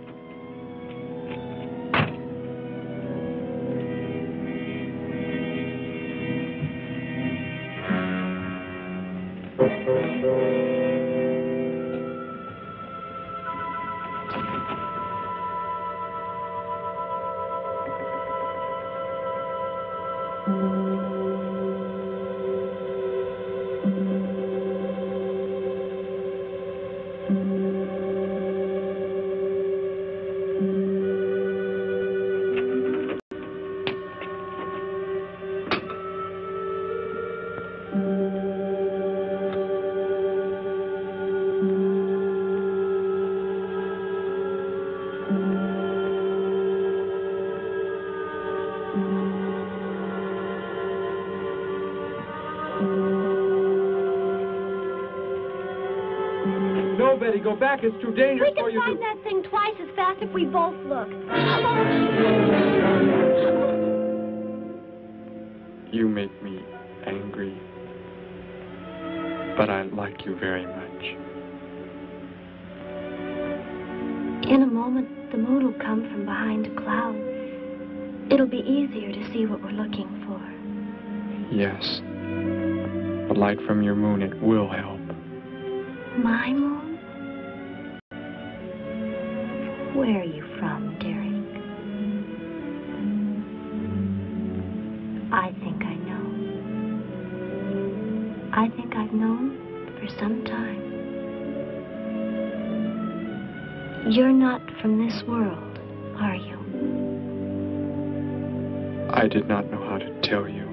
No, Betty, go back. It's too dangerous for you We can find that thing twice as fast if we both look. You make me angry, but I like you very much. In a moment, the moon will come from behind a cloud. It'll be easier to see what we're looking for. Yes. The light from your moon, it will help. My moon? Where are you from, Derek? I think I know. I think I've known for some time. You're not from this world, are you? I did not know how to tell you.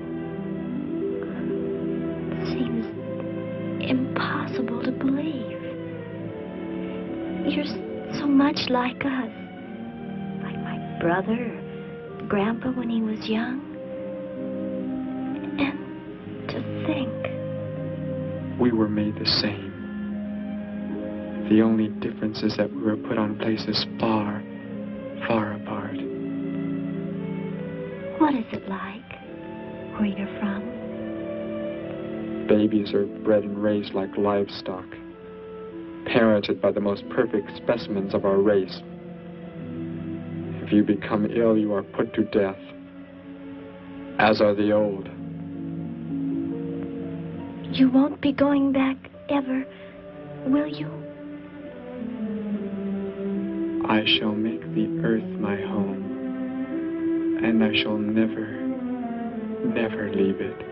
It seems impossible to believe. You're so much like us. Like my brother, or Grandpa when he was young. And to think. We were made the same. The only difference is that we were put on places far, far apart. What is it like, where you're from? Babies are bred and raised like livestock, parented by the most perfect specimens of our race. If you become ill, you are put to death, as are the old. You won't be going back ever, will you? I shall make the earth my home, and I shall never, never leave it.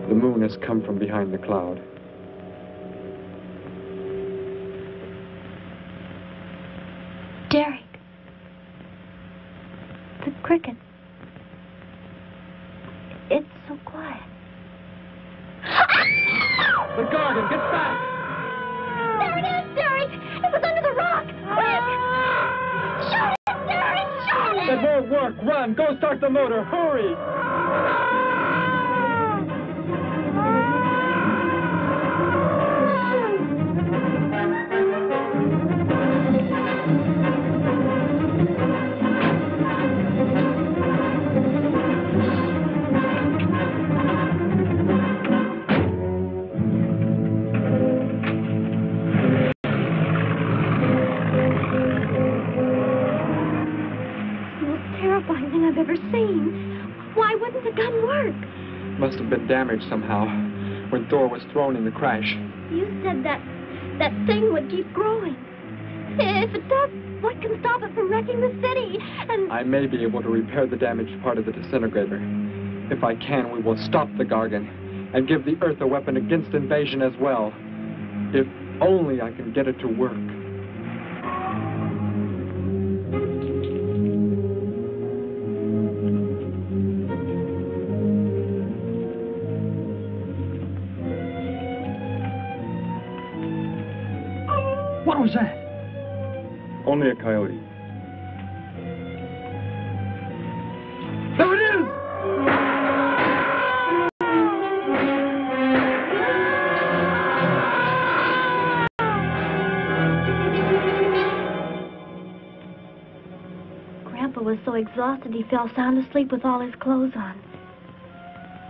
The moon has come from behind the cloud. Derek. The cricket. It's so quiet. The garden, get back! There it is, Derek! It was under the rock! Quick! Shoot it, Derek! Shoot it! That won't work. Run. Go start the motor. Hurry! I've ever seen. Why wouldn't the gun work? Must have been damaged somehow when Thor was thrown in the crash. You said that thing would keep growing. If it does, what can stop it from wrecking the city? And I may be able to repair the damaged part of the disintegrator. If I can, we will stop the Gargan. and give the Earth a weapon against invasion as well. If only I can get it to work. What was that? Only a coyote. There it is! Grandpa was so exhausted he fell sound asleep with all his clothes on.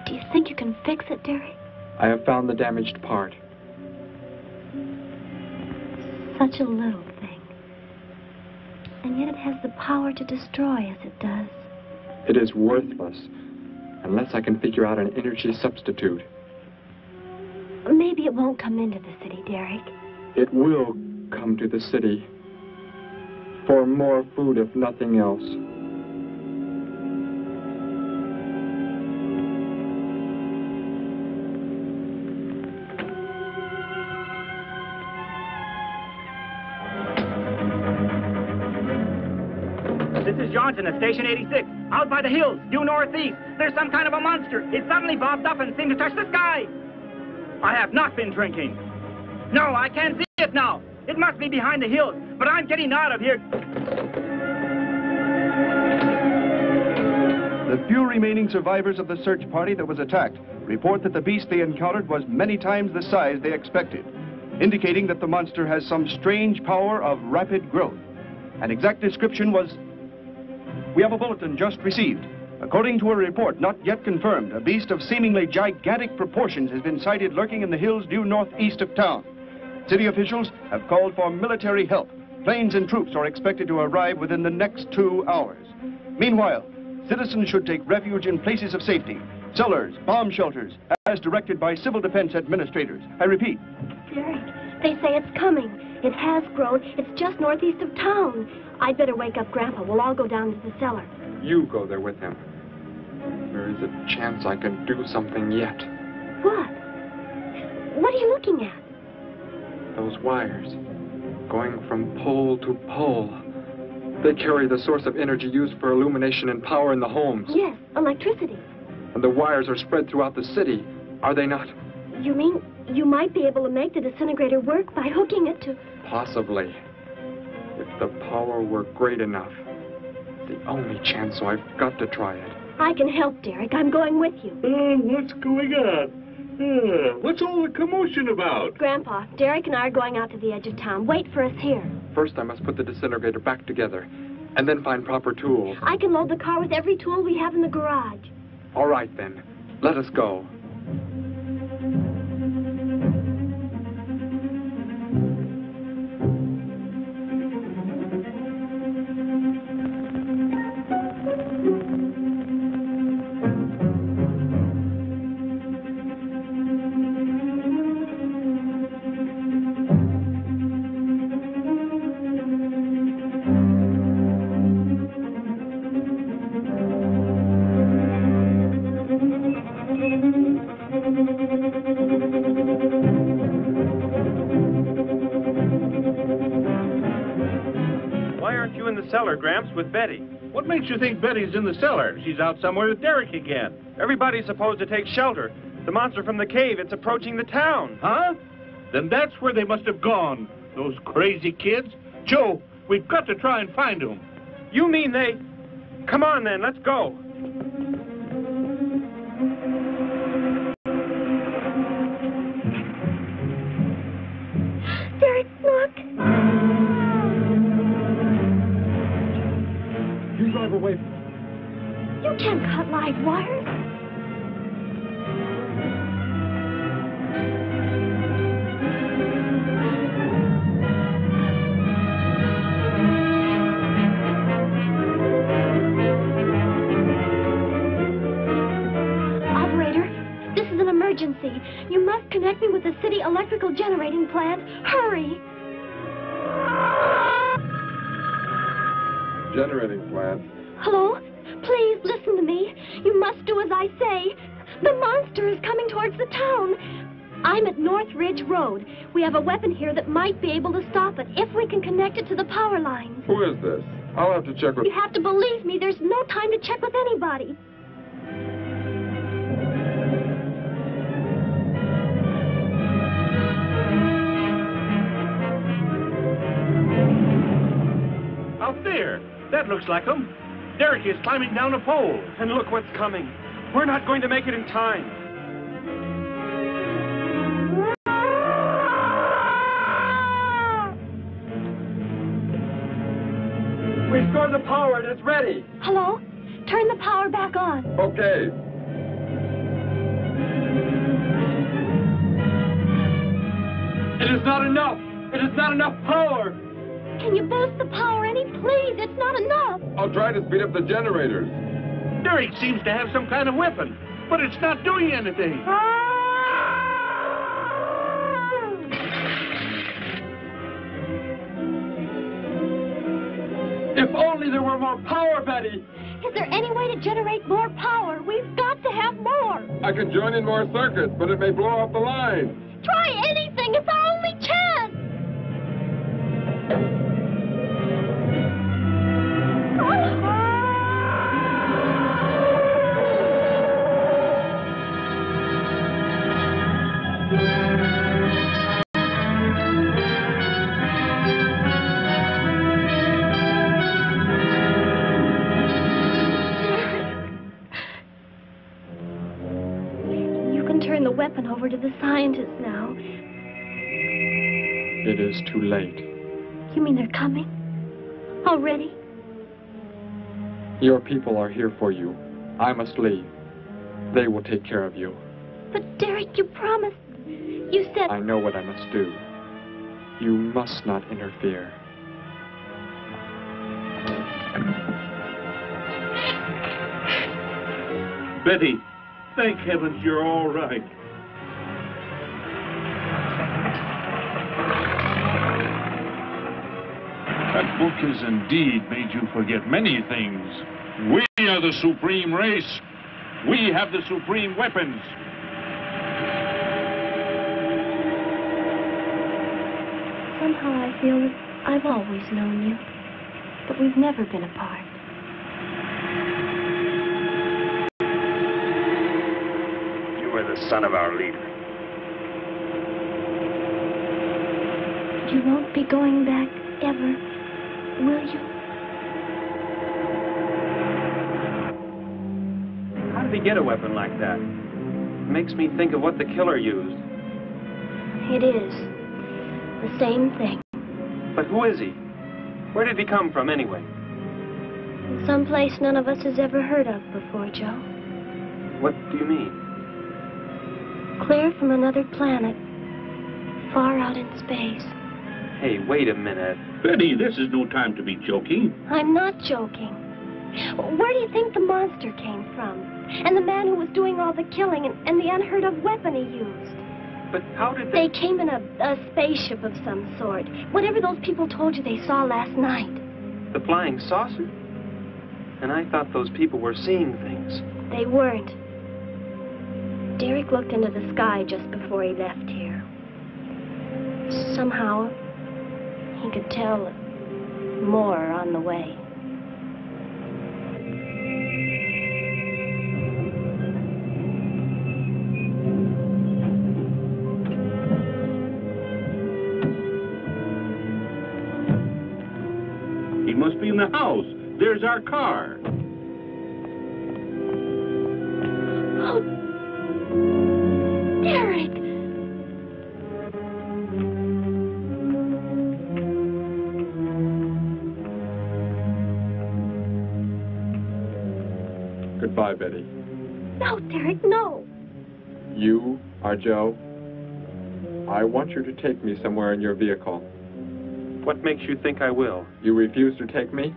Do you think you can fix it, Derek? I have found the damaged part. Such a little thing. And yet it has the power to destroy as it does. It is worthless unless I can figure out an energy substitute. Maybe it won't come into the city, Derek. It will come to the city for more food, if nothing else. This is Johnson at Station 86. Out by the hills, due northeast. There's some kind of a monster. It suddenly bobbed up and seemed to touch the sky. I have not been drinking. No, I can't see it now. It must be behind the hills, but I'm getting out of here. The few remaining survivors of the search party that was attacked report that the beast they encountered was many times the size they expected, indicating that the monster has some strange power of rapid growth. An exact description was... We have a bulletin just received. According to a report not yet confirmed, a beast of seemingly gigantic proportions has been sighted lurking in the hills due northeast of town. City officials have called for military help. Planes and troops are expected to arrive within the next 2 hours. Meanwhile, citizens should take refuge in places of safety, cellars, bomb shelters, as directed by civil defense administrators. I repeat. Derek, they say it's coming. It has grown. It's just northeast of town. I'd better wake up Grandpa. We'll all go down to the cellar. You go there with him. There is a chance I can do something yet. What? What are you looking at? Those wires, going from pole to pole. They carry the source of energy used for illumination and power in the homes. Yes, electricity. And the wires are spread throughout the city, are they not? You mean you might be able to make the disintegrator work by hooking it to... Possibly. If the power were great enough. The only chance, so I've got to try it. I can help, Derek. I'm going with you. What's going on? What's all the commotion about? Grandpa, Derek and I are going out to the edge of town. Wait for us here. First, I must put the disintegrator back together, and then find proper tools. I can load the car with every tool we have in the garage. All right, then. Let us go. Cellar, Gramps, with Betty. What makes you think Betty's in the cellar? She's out somewhere with Derek again. Everybody's supposed to take shelter. The monster from the cave, it's approaching the town. Huh? Then that's where they must have gone. Those crazy kids. Joe, we've got to try and find them. You mean they... Come on, then, let's go. Derek, look. You drive away from me. You can't cut live wires. Operator, this is an emergency. You must connect me with the city electrical generating plant. Hurry! Generating plant. Hello? Please listen to me. You must do as I say. The monster is coming towards the town. I'm at North Ridge Road. We have a weapon here that might be able to stop it if we can connect it to the power lines. Who is this? I'll have to check with... You have to believe me. There's no time to check with anybody. Out there. That looks like him. Derek is climbing down a pole. And look what's coming. We're not going to make it in time. Restore the power and it's ready. Hello? Turn the power back on. Okay. It is not enough. It is not enough power. Can you boost the power any, please? It's not enough. I'll try to speed up the generators. Derek seems to have some kind of weapon, but it's not doing anything. If only there were more power, Betty. Is there any way to generate more power? We've got to have more. I can join in more circuits, but it may blow off the line. Try anything. It's our only chance. Turn the weapon over to the scientists now. It is too late. You mean they're coming? Already? Your people are here for you. I must leave. They will take care of you. But Derek, you promised. You said... I know what I must do. You must not interfere. Betty, thank heavens you're all right. That book has indeed made you forget many things. We are the supreme race. We have the supreme weapons. Somehow I feel that I've always known you, but we've never been apart. You are the son of our leader. You won't be going back ever, will you? How did he get a weapon like that? It makes me think of what the killer used. It is. The same thing. But who is he? Where did he come from, anyway? Someplace none of us has ever heard of before, Joe. What do you mean? Clear from another planet, far out in space. Hey, wait a minute. Betty, this is no time to be joking. I'm not joking. Where do you think the monster came from? And the man who was doing all the killing and the unheard of weapon he used? But how did they... They came in a spaceship of some sort. Whatever those people told you they saw last night. The flying saucer? And I thought those people were seeing things. They weren't. Derek looked into the sky just before he left here. Somehow, he could tell more on the way. He must be in the house. There's our car. Oh, Derek! Goodbye, Betty. No, Derek, no. You are Joe. I want you to take me somewhere in your vehicle. What makes you think I will? You refuse to take me?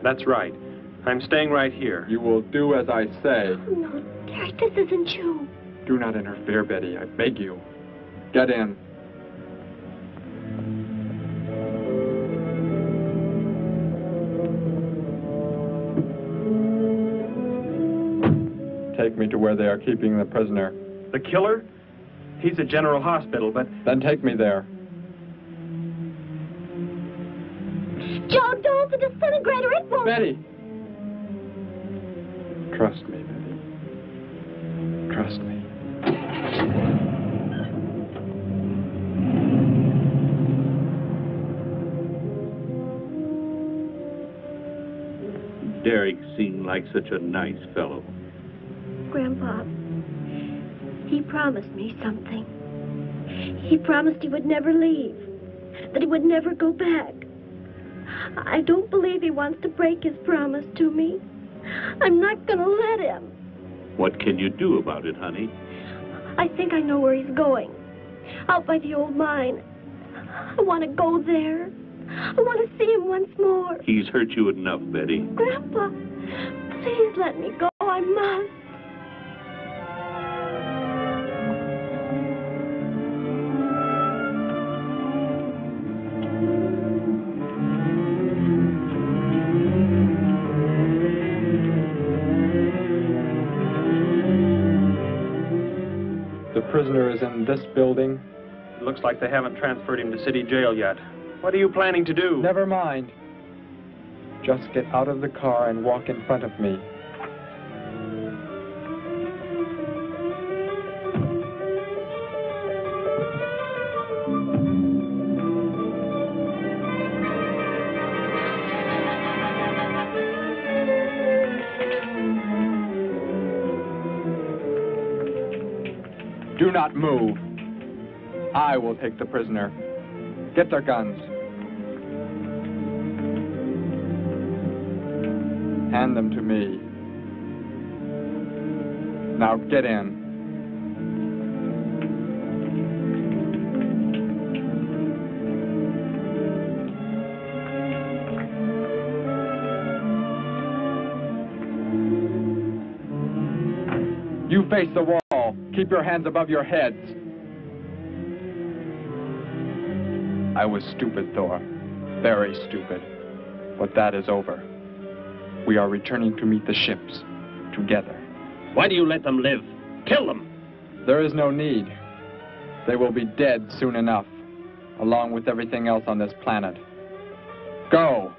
That's right. I'm staying right here. You will do as I say. Oh, no, Derek, this isn't you. Do not interfere, Betty. I beg you. Get in. take me to where they are keeping the prisoner. The killer? He's at General Hospital, but... Then take me there. Joe, don't! The disintegrator, it won't... Betty! Trust me, Betty. Trust me. Derek seemed like such a nice fellow. Grandpa, he promised me something. He promised he would never leave, that he would never go back. I don't believe he wants to break his promise to me. I'm not going to let him. What can you do about it, honey? I think I know where he's going. Out by the old mine. I want to go there. I want to see him once more. He's hurt you enough, Betty. Grandpa, please let me go. I must. The prisoner is in this building. It looks like they haven't transferred him to city jail yet. What are you planning to do? Never mind. Just get out of the car and walk in front of me. Do not move. I will take the prisoner. Get their guns. Hand them to me. Now get in. You face the wall. Keep your hands above your heads. I was stupid, Thor. Very stupid. But that is over. We are returning to meet the ships. Together. Why do you let them live? Kill them! There is no need. They will be dead soon enough, along with everything else on this planet. Go!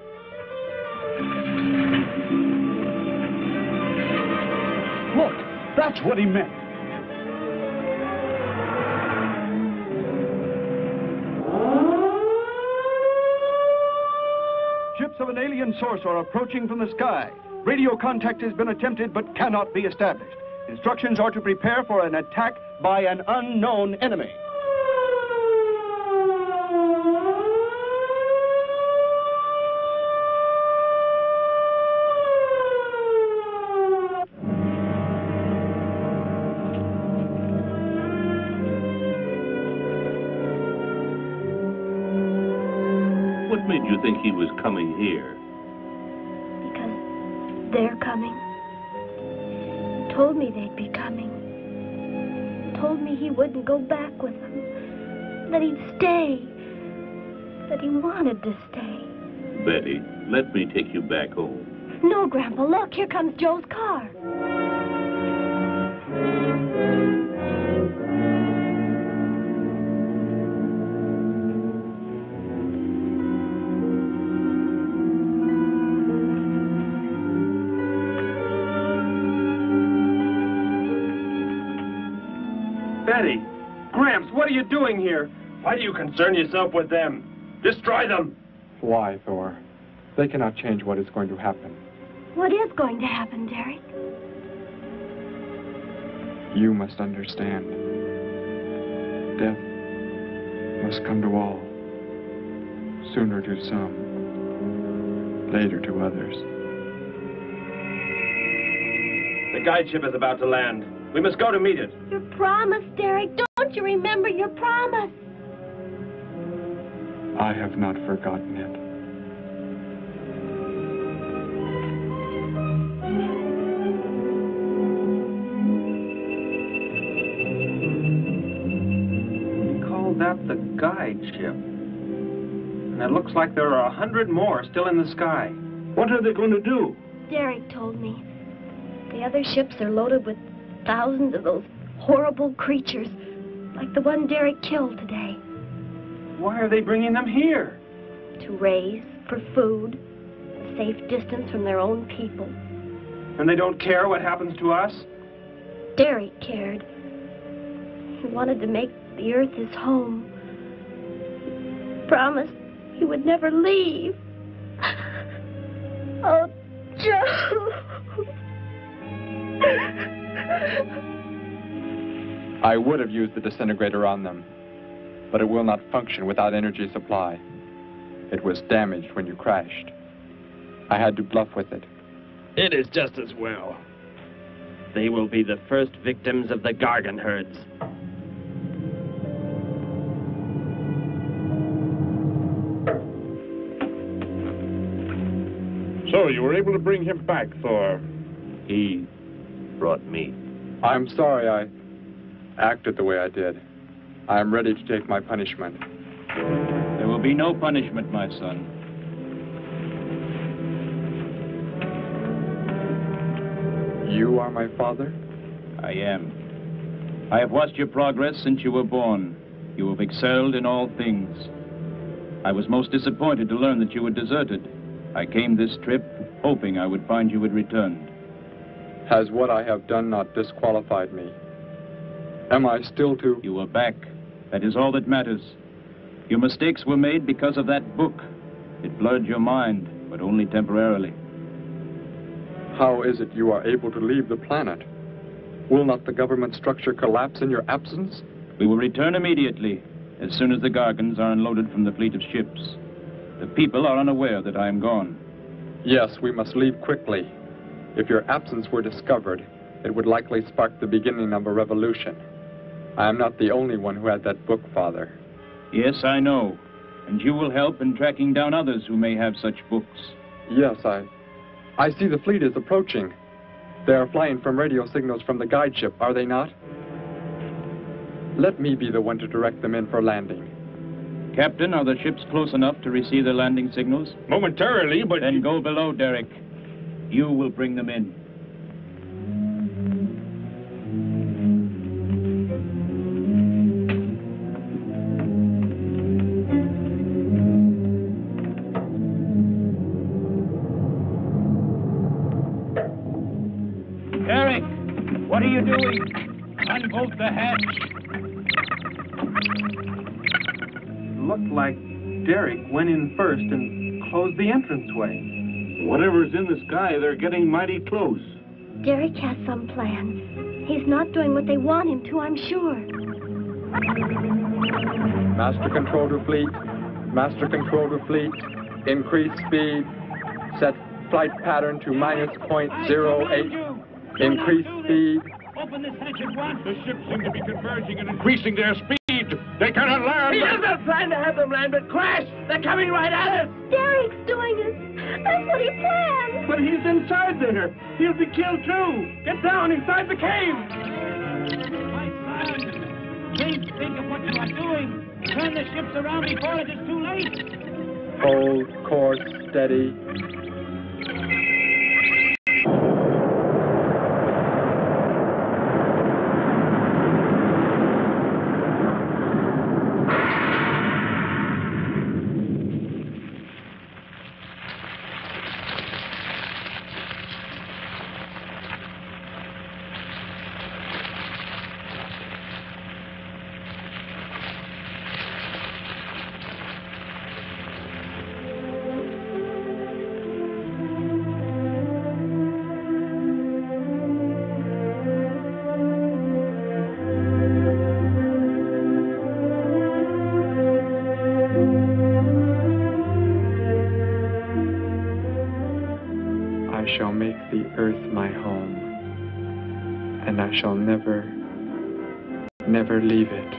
Look, that's what he meant. Ships of an alien source are approaching from the sky. Radio contact has been attempted but cannot be established. Instructions are to prepare for an attack by an unknown enemy. What made you think he was coming here? Because they're coming. Told me they'd be coming. Told me he wouldn't go back with them. That he'd stay. That he wanted to stay. Betty, let me take you back home. No, Grandpa, look, here comes Joe's car. Betty! Gramps, what are you doing here? Why do you concern yourself with them? Destroy them! Why, Thor? They cannot change what is going to happen. What is going to happen, Derek? You must understand. Death must come to all. Sooner to some, later to others. The guide ship is about to land. We must go to meet it. Your promise, Derek. Don't you remember your promise? I have not forgotten it. You call that the guide ship? And it looks like there are 100 more still in the sky. What are they going to do? Derek told me. The other ships are loaded with thousands of those horrible creatures, like the one Derek killed today. Why are they bringing them here? To raise for food, a safe distance from their own people. And they don't care what happens to us? Derek cared. He wanted to make the earth his home. He promised he would never leave. Oh, Joe. I would have used the disintegrator on them, but it will not function without energy supply. It was damaged when you crashed. I had to bluff with it. It is just as well. They will be the first victims of the Gargan herds. So you were able to bring him back, Thor? He brought me. I'm sorry I acted the way I did. I am ready to take my punishment. There will be no punishment, my son. You are my father? I am. I have watched your progress since you were born. You have excelled in all things. I was most disappointed to learn that you had deserted. I came this trip hoping I would find you had returned. Has what I have done not disqualified me? Am I still to... You are back. That is all that matters. Your mistakes were made because of that book. It blurred your mind, but only temporarily. How is it you are able to leave the planet? Will not the government structure collapse in your absence? We will return immediately, as soon as the Gargans are unloaded from the fleet of ships. The people are unaware that I am gone. Yes, we must leave quickly. If your absence were discovered, it would likely spark the beginning of a revolution. I am not the only one who had that book, Father. Yes, I know. And you will help in tracking down others who may have such books. Yes, I see the fleet is approaching. They are flying from radio signals from the guide ship, are they not? Let me be the one to direct them in for landing. Captain, are the ships close enough to receive their landing signals? Momentarily, but... Then go below, Derek. You will bring them in. Derek, what are you doing? Unbolt the hatch. Looked like Derek went in first and closed the entranceway. Whatever's in the sky, they're getting mighty close. Derek has some plans. He's not doing what they want him to, I'm sure. Master control to fleet. Master control to fleet. Increase speed. Set flight pattern to -0.08. Increase speed. Open this hatch at once. The ships seem to be converging and increasing their speed. They cannot land. He doesn't plan to have them land, but crash. They're coming right at us. Derek's doing it. That's what he planned. But he's inside there. He'll be killed too. Get down inside the cave. My son, think of what you are doing. Turn the ships around before it is too late. Hold course steady. I shall make the earth my home, and I shall never leave it.